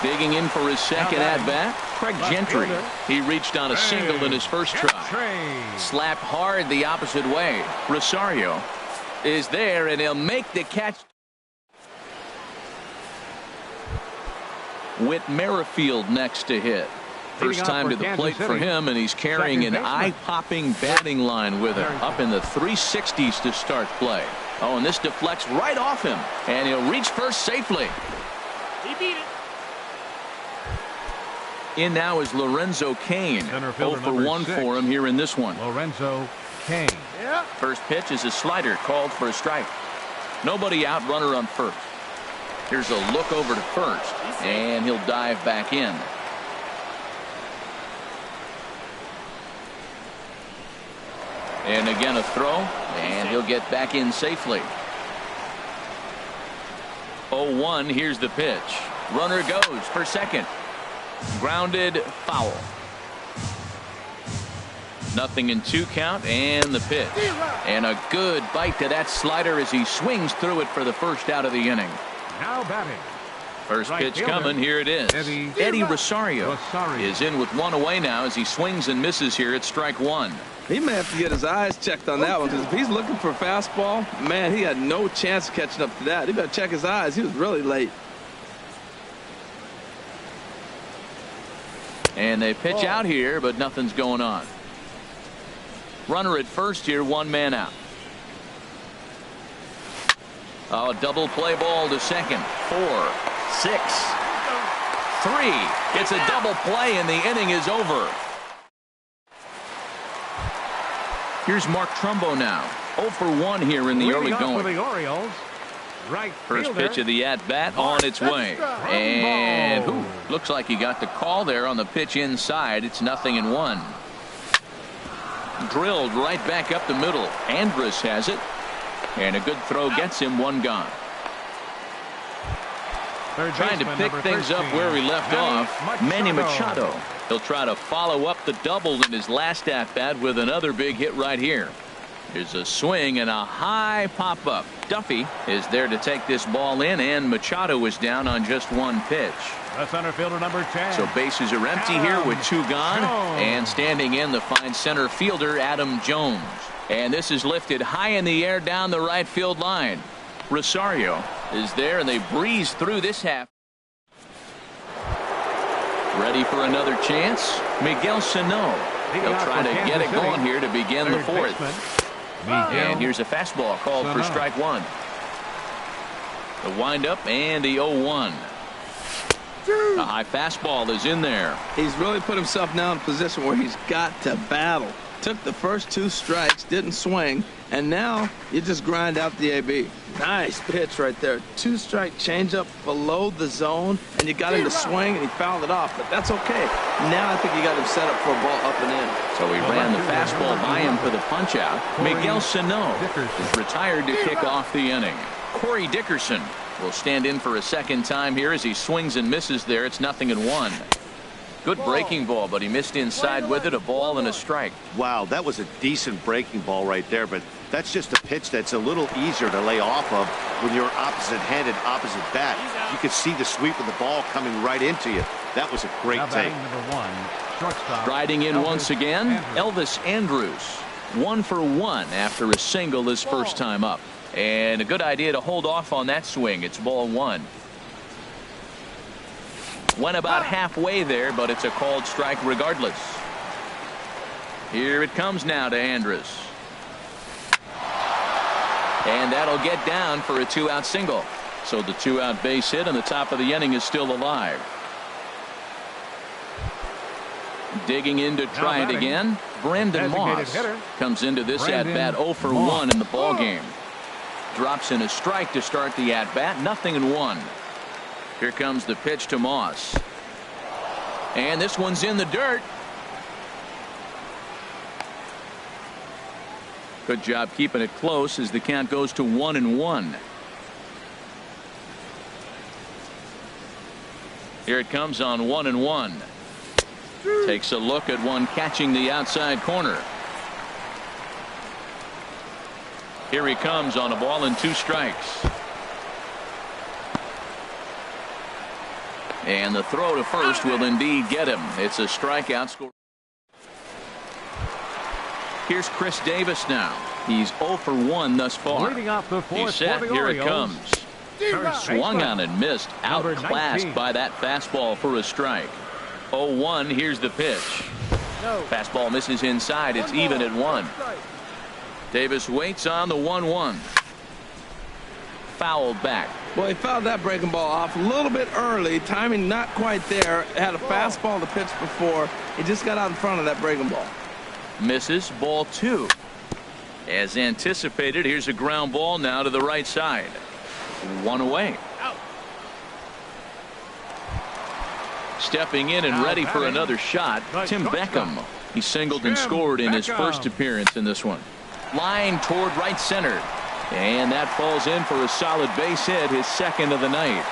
Digging in for his second at-bat, Craig Gentry. He reached on a single in his first try. Slapped hard the opposite way. Rosario is there, and he'll make the catch. With Merrifield next to hit. First time to the plate for him, and he's carrying an eye-popping batting line with him. Up in the 360s to start play. Oh, and this deflects right off him, and he'll reach first safely. He beat it. In now is Lorenzo Cain. 0 for 1 for him here in this one. Lorenzo Cain. Yeah. First pitch is a slider called for a strike. Nobody out, runner on first. Here's a look over to first, and he'll dive back in. And again a throw, and he'll get back in safely. 0-1, here's the pitch. Runner goes for second. Grounded, foul. 0-2 count, and the pitch. And a good bite to that slider as he swings through it for the first out of the inning. Now batting. First pitch coming. Here it is. Eddie Rosario is in with one away now as he swings and misses here at strike one. He may have to get his eyes checked on that one, because if he's looking for a fastball, man, he had no chance of catching up to that. He better check his eyes. He was really late. And they pitch out here, but nothing's going on. Runner at first here, one man out. Oh, double play ball to second. 4, 6, 3. It's a double play, and the inning is over. Here's Mark Trumbo now. 0 for 1 here in the early going. For the Orioles, right First pitch of the at-bat on its way. And looks like he got the call there on the pitch inside. It's 0-1. Drilled right back up the middle. Andrus has it. And a good throw gets him one gone. Trying to pick things up where he left off. Manny Machado. He'll try to follow up the double in his last at-bat with another big hit right here. There's a swing and a high pop-up. Duffy is there to take this ball in, and Machado is down on just one pitch. The center fielder, number 10. So bases are empty here with 2 gone. And standing in the fine center fielder, Adam Jones. And this is lifted high in the air down the right field line. Rosario is there, and they breeze through this half. Ready for another chance. Miguel Sano. He'll try to get it going here to begin the fourth. And here's a fastball called for strike one. The windup and the 0-1. A high fastball is in there. He's really put himself now in a position where he's got to battle. Took the first 2 strikes, didn't swing, and now you just grind out the AB. Nice pitch right there. 2-strike changeup below the zone, and you got him to swing, and he fouled it off, but that's okay. Now I think you got him set up for a ball up and in. So he ran the fastball by him for the punch-out. Miguel Sano is retired to kick off the inning. Corey Dickerson will stand in for a second time here as he swings and misses there. It's 0-1. Good breaking ball, but he missed inside with it. A ball and a strike. Wow, that was a decent breaking ball right there, but that's just a pitch that's a little easier to lay off of when you're opposite-handed, opposite bat. You could see the sweep of the ball coming right into you. That was a great take. Number 1, shortstop. Riding in once again, Elvis Andrus. 1 for 1 after a single his first time up. And a good idea to hold off on that swing. It's ball 1. Went about halfway there, but it's a called strike regardless. Here it comes now to Andrus. And that'll get down for a 2-out single. So the 2-out base hit on the top of the inning is still alive. Digging in to try it again. Brendan Moss comes into this at-bat 0 for 1 in the ball game. Drops in a strike to start the at-bat. 0-1. Here comes the pitch to Moss. And this one's in the dirt. Good job keeping it close as the count goes to 1-1. Here it comes on 1-1. Takes a look at one catching the outside corner. Here he comes on a ball and 2 strikes. And the throw to first will indeed get him. It's a strikeout score. Here's Chris Davis now. He's 0 for 1 thus far. Leading off the fourth. He's set. Here it comes. Swung on and missed. Outclassed by that fastball for a strike. 0-1. Here's the pitch. Fastball misses inside. It's even at 1. Davis waits on the 1-1. Fouled back. Well, he fouled that breaking ball off a little bit early. Timing not quite there. Had a fastball to pitch before. He just got out in front of that breaking ball. Misses. Ball 2. As anticipated, here's a ground ball now to the right side. 1 away. Stepping in and ready for another shot, Tim Beckham. He singled and scored in his first appearance in this one. Line toward right center. And that falls in for a solid base hit, his second of the night.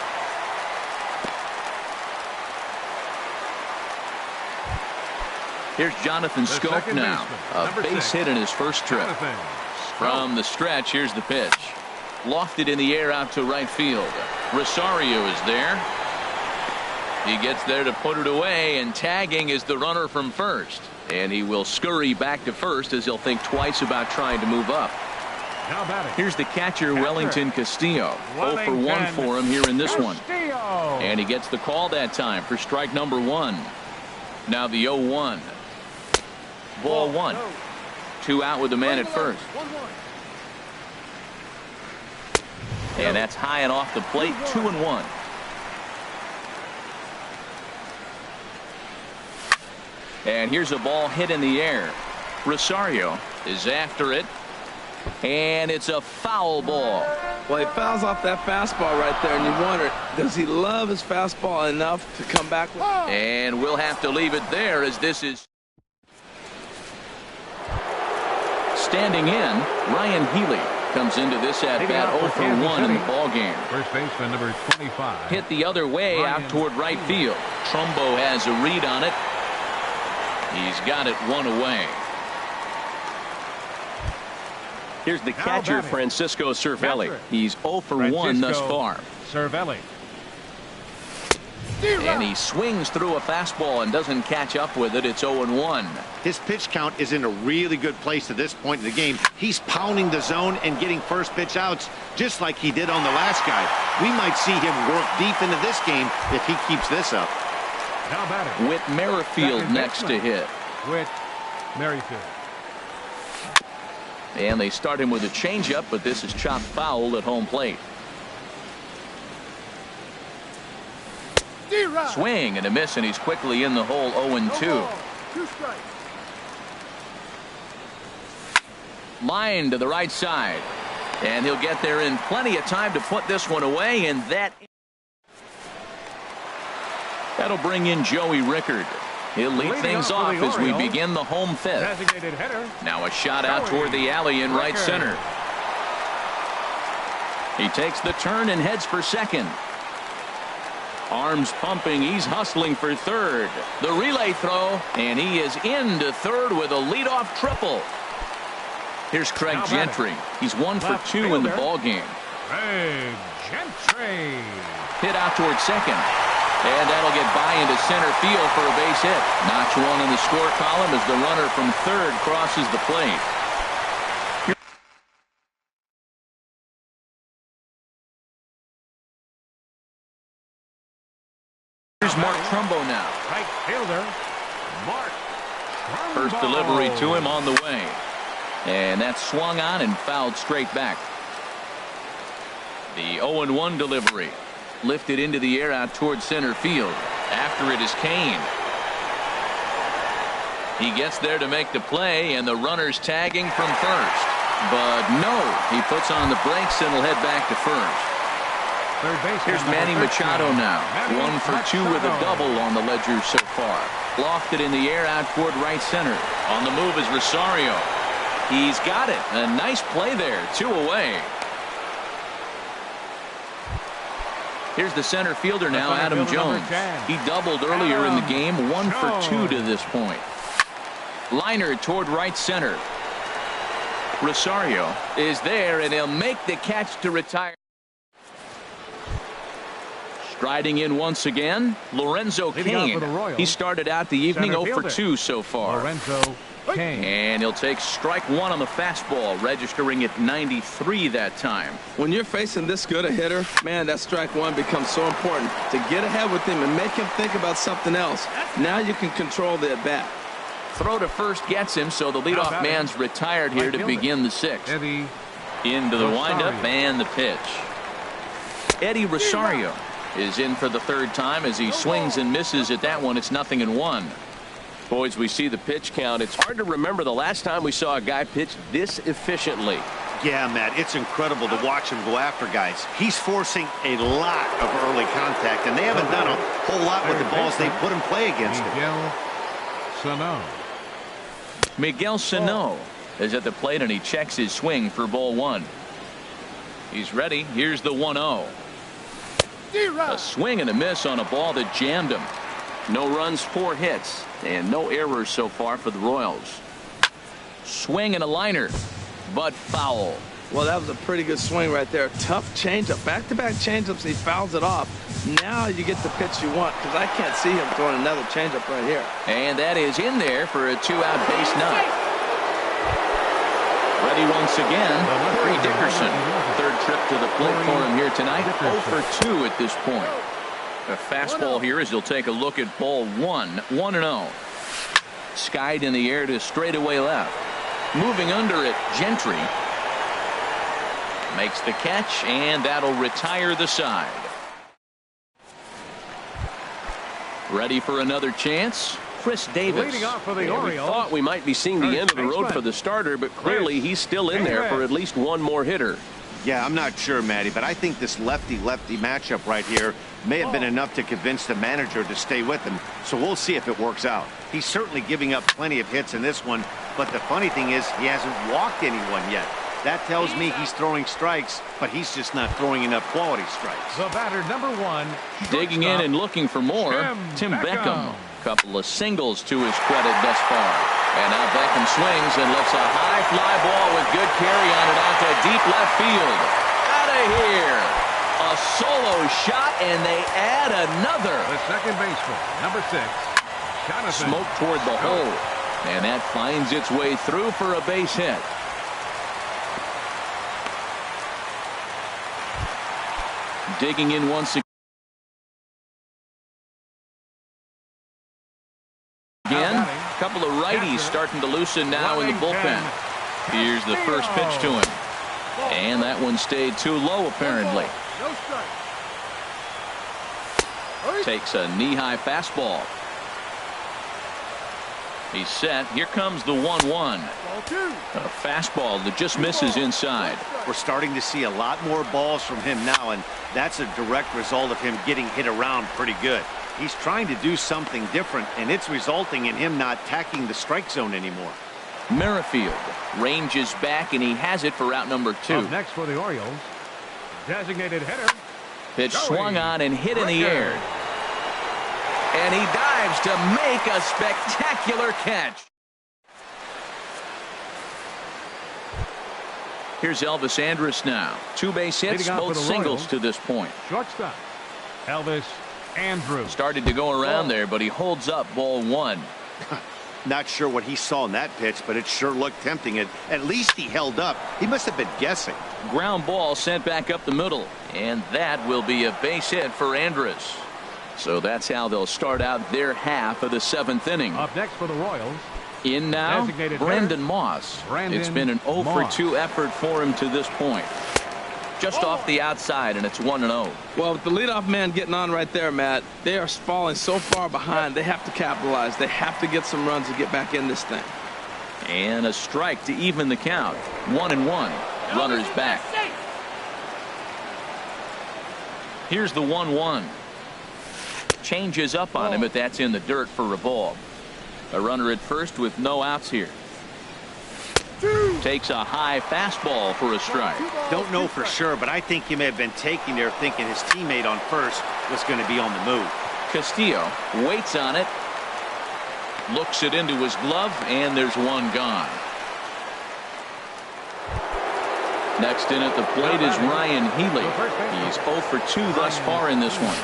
Here's Jonathan Scope now. A base hit in his first trip. From the stretch, here's the pitch. Lofted in the air out to right field. Rosario is there. He gets there to put it away, and tagging is the runner from first. And he will scurry back to first as he'll think twice about trying to move up. Here's the catcher, Wellington Castillo. 0 for 1 for him here in this one. And he gets the call that time for strike number 1. Now the 0-1. Ball 1. 2 out with the man at first. And that's high and off the plate. 2-1. And here's a ball hit in the air. Rosario is after it. And it's a foul ball. Well, he fouls off that fastball right there, and you wonder, does he love his fastball enough to come back with it? And we'll have to leave it there as this is standing in. Ryan Healy comes into this at-bat 0 for 1 in the ball game. First baseman number 25. Hit the other way out toward right field. Trumbo has a read on it. He's got it 1 away. Here's the catcher, Francisco Cervelli. He's 0 for 1 thus far. Cervelli. And he swings through a fastball and doesn't catch up with it. It's 0-1. His pitch count is in a really good place at this point in the game. He's pounding the zone and getting first pitch outs just like he did on the last guy. We might see him work deep into this game if he keeps this up. Whit Merrifield next to hit. Whit Merrifield. And they start him with a changeup, but this is chopped foul at home plate. Swing and a miss, and he's quickly in the hole. 0-2. Line to the right side, and he'll get there in plenty of time to put this one away, and that'll bring in Joey Rickard. He'll lead things off as we begin the home fifth. Now a shot out toward the alley in right center. He takes the turn and heads for second. Arms pumping. He's hustling for third. The relay throw, and he is into third with a leadoff triple. Here's Craig Gentry. He's 1 for 2 in the ball game. Craig Gentry. Hit out toward second. And that'll get by into center field for a base hit. Notch 1 in the score column as the runner from third crosses the plate. Here's Mark Trumbo now. Right fielder, Mark Trumbo. First delivery to him on the way. And that's swung on and fouled straight back. The 0-1 delivery. Lifted into the air out toward center field. After it is Kane. He gets there to make the play, and the runner's tagging from first. But no, he puts on the brakes and will head back to first. Here's Manny Machado now. 1 for 2 with a double on the ledger so far. Lofted in the air out toward right center. On the move is Rosario. He's got it. A nice play there. 2 away. Here's the center fielder now, Adam Jones. He doubled earlier in the game. 1 for 2 to this point. Liner toward right center. Rosario is there, and he'll make the catch to retire. Striding in once again, Lorenzo Cain. He started out the evening 0 for 2 so far. Lorenzo Cain. And he'll take strike 1 on the fastball, registering at 93 that time. When you're facing this good a hitter, man, that strike 1 becomes so important to get ahead with him and make him think about something else. Now you can control the at-bat. Throw to first gets him, so the leadoff man's retired here to begin the 6th. Into the windup and the pitch. Eddie Rosario is in for the 3rd time as he swings and misses at that one. It's 0-1. Boys, we see the pitch count. It's hard to remember the last time we saw a guy pitch this efficiently. Yeah, Matt, it's incredible to watch him go after guys. He's forcing a lot of early contact, and they haven't done a whole lot with the balls they put in play against him. Miguel Sano is at the plate, and he checks his swing for ball 1. He's ready. Here's the 1-0. A swing and a miss on a ball that jammed him. No runs, 4 hits, and no errors so far for the Royals. Swing and a liner, but foul. Well, that was a pretty good swing right there. Tough changeup. Back-to-back changeups, he fouls it off. Now you get the pitch you want, because I can't see him throwing another changeup right here. And that is in there for a 2-out base knock. Ready once again, Corey Dickerson. 3rd trip to the plate for him here tonight. 0 for 2 at this point. A fastball here as he'll take a look at ball 1. 1-0. Skied in the air to straightaway left. Moving under it, Gentry makes the catch, and that'll retire the side. Ready for another chance? Chris Davis. Leading off for the We Orioles. thought we might be seeing the end of the road for the starter, but clearly he's still in there for at least one more hitter. Yeah, I'm not sure, Matty, but I think this lefty-lefty matchup right here may have been enough to convince the manager to stay with him. So we'll see if it works out. He's certainly giving up plenty of hits in this one, but the funny thing is he hasn't walked anyone yet. That tells me he's throwing strikes, but he's just not throwing enough quality strikes. The batter, number 1. Digging in and looking for more, Tim Beckham. Couple of singles to his credit thus far. And now Beckham swings and lets a high fly ball with good carry on it out to deep left field. Out of here. A solo shot, and they add another. The second baseman, number 6. Jonathan. Smoke toward the hole. And that finds its way through for a base hit. Digging in once again. A couple of righties starting to loosen now in the bullpen. Here's the first pitch to him. And that one stayed too low, apparently. Takes a knee-high fastball. He's set. Here comes the 1-1. A fastball that just misses inside. We're starting to see a lot more balls from him now, and that's a direct result of him getting hit around pretty good. He's trying to do something different, and it's resulting in him not attacking the strike zone anymore. Merrifield ranges back, and he has it for out number 2. Up next for the Orioles, designated hitter. Pitch swung on and hit in the air. And he dives to make a spectacular catch. Here's Elvis Andrus now. 2 base hits, both singles to this point. Shortstop, Elvis Andrus. Started to go around there, but he holds up ball 1. Not sure what he saw in that pitch, but it sure looked tempting. At least he held up. He must have been guessing. Ground ball sent back up the middle, and that will be a base hit for Andrus. So that's how they'll start out their half of the 7th inning. Up next for the Royals, in now, Brandon Moss. It's been an 0 for 2 effort for him to this point. Just off the outside, and it's 1-0. Well, with the leadoff man getting on right there, Matt, they are falling so far behind. They have to capitalize. They have to get some runs to get back in this thing. And a strike to even the count. 1-1. Runners back. Here's the 1-1. Changes up on him, but that's in the dirt for a ball. A runner at first with no outs here. Takes a high fastball for a strike. Don't know for sure, but I think he may have been taking there thinking his teammate on first was going to be on the move. Castillo waits on it. Looks it into his glove, and there's one gone. Next in at the plate is Ryan Healy. He's 0 for 2 thus far in this one.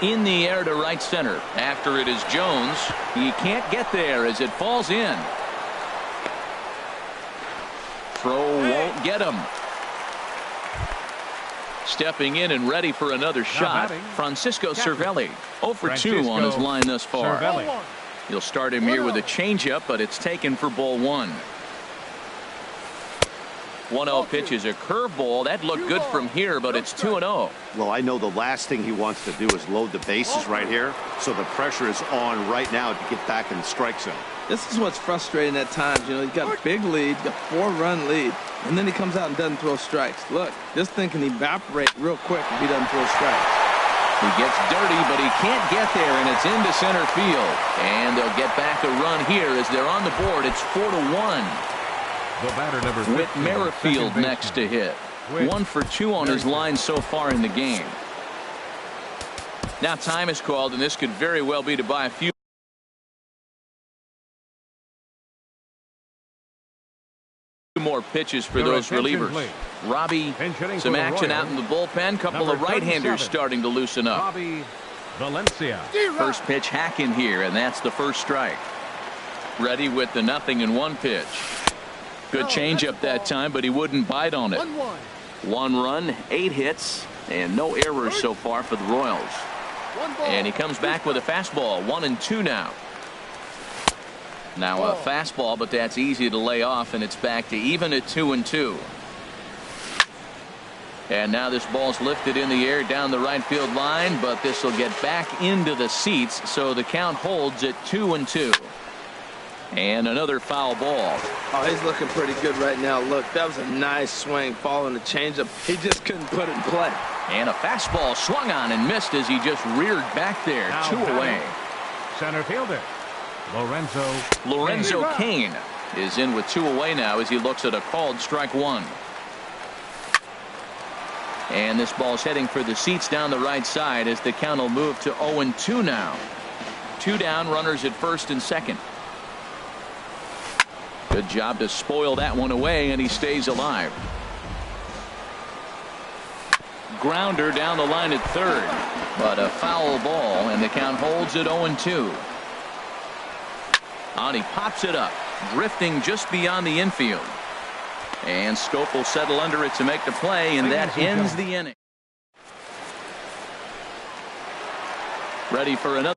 In the air to right center. After it is Jones. He can't get there as it falls in. Throw won't get him. Stepping in and ready for another shot, Francisco Cervelli. 0 for 2 on his line thus far. He'll start him here with a changeup, but it's taken for ball 1. 1-0 pitch is a curveball. That looked good from here, but it's 2-0. Well, I know the last thing he wants to do is load the bases right here, so the pressure is on right now to get back in the strike zone. This is what's frustrating at times. You know, he's got a big lead, got a 4-run lead, and then he comes out and doesn't throw strikes. Look, this thing can evaporate real quick if he doesn't throw strikes. He gets dirty, but he can't get there, and it's into center field. And they'll get back a run here as they're on the board. It's 4-1. The batter, number 15, Whit Merrifield next to hit. 1 for 2 on his line so far in the game. Now time is called, and this could very well be to buy a few more pitches for those relievers. Robbie, some action out in the bullpen. Couple of right-handers starting to loosen up. Robbie Valencia. First pitch hack in here, and that's the first strike. Ready with the 0-1 pitch. Good changeup that time, but he wouldn't bite on it. 1 run, 8 hits, and no errors so far for the Royals. And he comes back with a fastball. 1-2 now. Now a fastball, but that's easy to lay off, and it's back to even at 2-2. And now this ball's lifted in the air down the right field line, but this will get back into the seats, so the count holds at 2-2. And another foul ball. Oh, he's looking pretty good right now. Look, that was a nice swing following the changeup. He just couldn't put it in play. And a fastball swung on and missed as he just reared back there. Now 2 away. Center fielder Lorenzo Cain is in with 2 away now as he looks at a called strike 1. And this ball's heading for the seats down the right side as the count will move to 0-2 now. 2 down, runners at first and second. Good job to spoil that one away, and he stays alive. Grounder down the line at third, but a foul ball, and the count holds at 0-2. On he pops it up, drifting just beyond the infield. And Scope will settle under it to make the play, and that ends the inning. Ready for another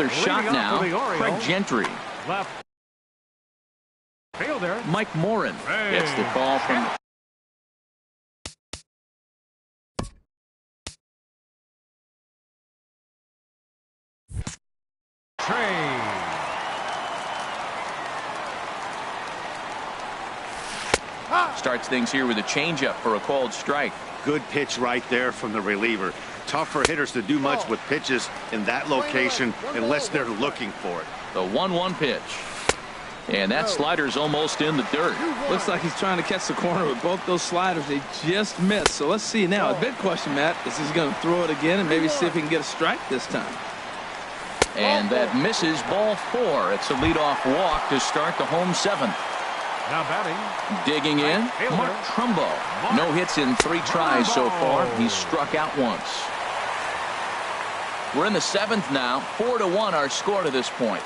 shot now. Craig Gentry. left fielder Mike Morin gets the call from Trey. starts things here with a changeup for a called strike. Good pitch right there from the reliever. Tough for hitters to do much with pitches in that location unless they're looking for it. The 1-1 pitch. And that slider's almost in the dirt. Looks like he's trying to catch the corner with both those sliders. They just missed. So let's see now. A big question, Matt, is he's going to throw it again and maybe see if he can get a strike this time. And that misses ball 4. It's a leadoff walk to start the home 7th. Now batting. Digging in, Mark Trumbo. No hits in 3 tries so far. He's struck out once. We're in the 7th now. 4-1 our score to this point.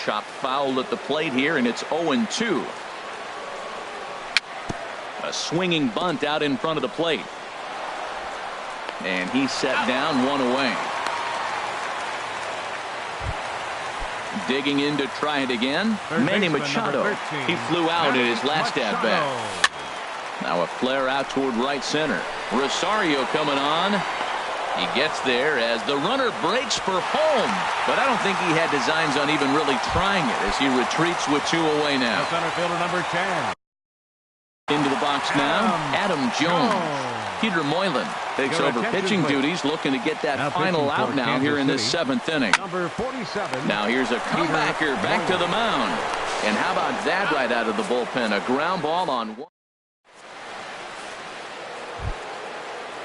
Chopped foul at the plate here, and it's 0-2. A swinging bunt out in front of the plate. And he's set down 1 away. Digging in to try it again. Manny Machado. He flew out in his last at-bat. Now a flare out toward right center. Rosario coming on. He gets there as the runner breaks for home. But I don't think he had designs on even really trying it as he retreats with 2 away now. Center fielder number 10. Into the box now, Adam Jones. Peter Moylan takes over pitching duties, looking to get that final out now here in this 7th inning. Number 47. Now here's a comebacker back to the mound. And how about that right out of the bullpen? A ground ball on one.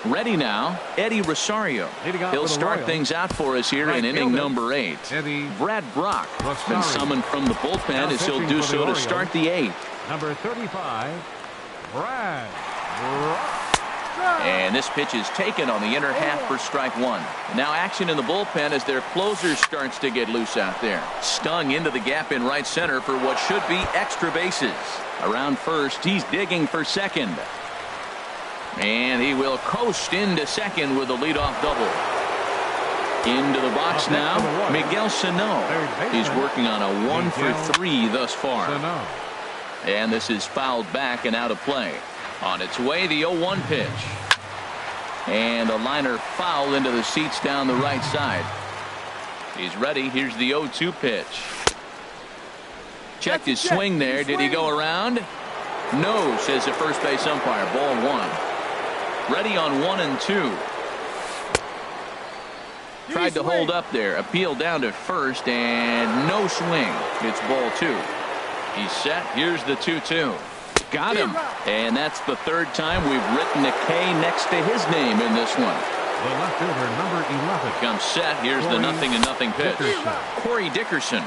Ready now, Eddie Rosario. He'll start things out for us here in inning number 8. Brad Brock been summoned from the bullpen as he'll do so to start the 8th. Number 35, Brad Brock. And this pitch is taken on the inner half for strike 1. Now action in the bullpen as their closer starts to get loose out there. Stung into the gap in right center for what should be extra bases. Around first, he's digging for second. And he will coast into second with a leadoff double. Into the box now, Miguel Sano. He's working on a 1 for 3 thus far. And this is fouled back and out of play. On its way, the 0-1 pitch. And a liner foul into the seats down the right side. He's ready. Here's the 0-2 pitch. Checked his swing there. Did he go around? No, says the first base umpire. Ball 1. Ready on 1 and 2. Tried to hold up there. Appeal down to first and no swing. It's ball 2. He's set. Here's the 2-2. Got him. And that's the 3rd time we've written a K next to his name in this one. The left fielder, number 11. Comes set. Here's the 0-0 pitch. Corey Dickerson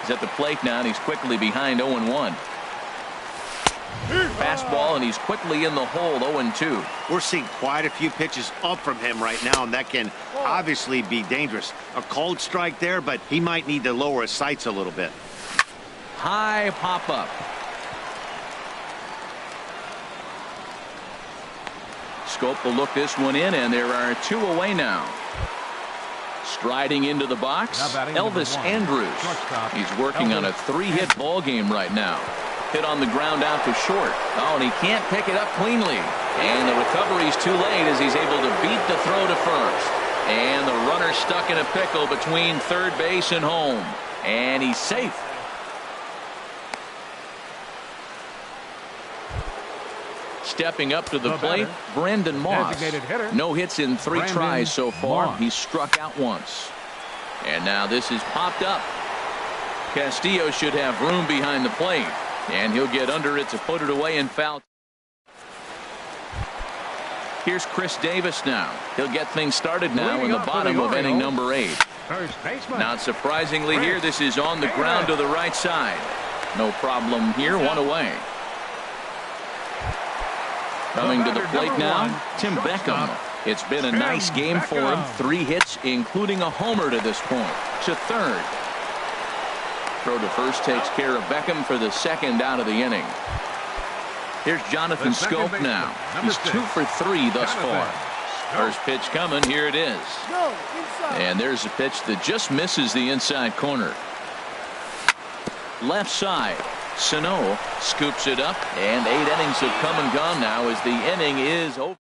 is at the plate now, and he's quickly behind 0-1. Fastball, and he's quickly in the hole, 0-2. We're seeing quite a few pitches up from him right now, and that can obviously be dangerous. A cold strike there, but he might need to lower his sights a little bit. High pop-up. Scope will look this one in, and there are 2 away now. Striding into the box, Elvis Andrus. He's working on a 3-hit ball game right now. Hit on the ground out to short. Oh, and he can't pick it up cleanly. And the recovery's too late as he's able to beat the throw to first. And the runner stuck in a pickle between third base and home. And he's safe. Stepping up to the plate, Brandon Moss. No hits in 3 tries so far. He's struck out once. And now this is popped up. Castillo should have room behind the plate. And he'll get under it to put it away and foul. Here's Chris Davis now. He'll get things started now in the bottom of inning number 8. Not surprisingly here, this is on the ground to the right side. No problem here, 1 away. Coming to the plate now, Tim Beckham. It's been a nice game for him. 3 hits, including a homer to this point. To third. Throw to first takes care of Beckham for the 2nd out of the inning. Here's Jonathan Scope now. He's 2 for 3 thus far. First pitch coming. Here it is. And there's a pitch that just misses the inside corner. Left side. Sano scoops it up, and 8 innings have come and gone now as the inning is over.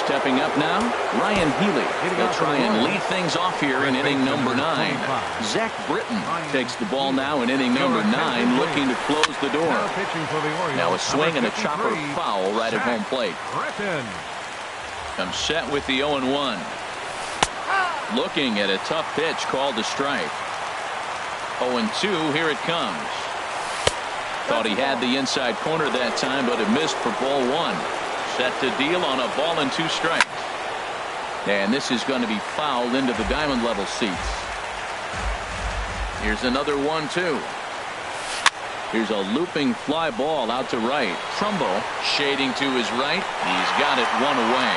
Stepping up now, Ryan Healy. He'll try and lead things off here in inning number 9. Zach Britton takes the ball now in inning number 9, looking to close the door. Now a swing and a chopper foul right at home plate. Comes set with the 0-1. Looking at a tough pitch called a strike. 0-2, here it comes. Thought he had the inside corner that time, but it missed for ball 1. Set to deal on a ball and 2 strikes. And this is going to be fouled into the diamond level seats. Here's another 1-2. Here's a looping fly ball out to right. Trumbo shading to his right. He's got it 1 away.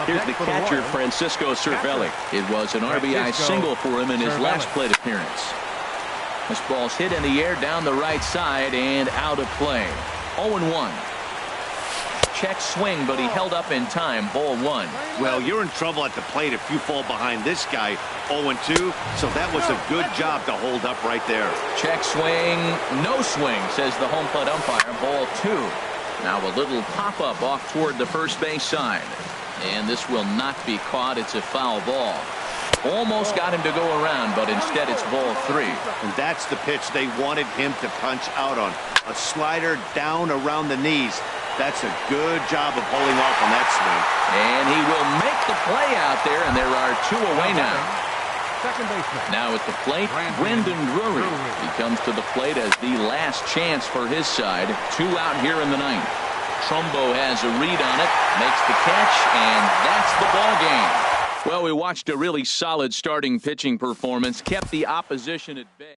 Here's the catcher, Francisco Cervelli. It was an RBI single for him in his last plate appearance. This ball's hit in the air down the right side and out of play. 0-1. check swing, but he held up in time. Ball 1. Well, you're in trouble at the plate if you fall behind this guy 0-2, so that was a good job to hold up right there. Check swing, no swing, says the home plate umpire. Ball 2. Now a little pop-up off toward the first base side. And this will not be caught. It's a foul ball. Almost got him to go around, but instead it's ball 3. And that's the pitch they wanted him to punch out on. A slider down around the knees. That's a good job of holding off on that swing. And he will make the play out there, and there are 2 away now. Second baseman. Now at the plate, Brendan Drury. He comes to the plate as the last chance for his side. 2 out here in the 9th. Trumbo has a read on it, makes the catch, and that's the ball game. Well, we watched a really solid starting pitching performance, kept the opposition at bay.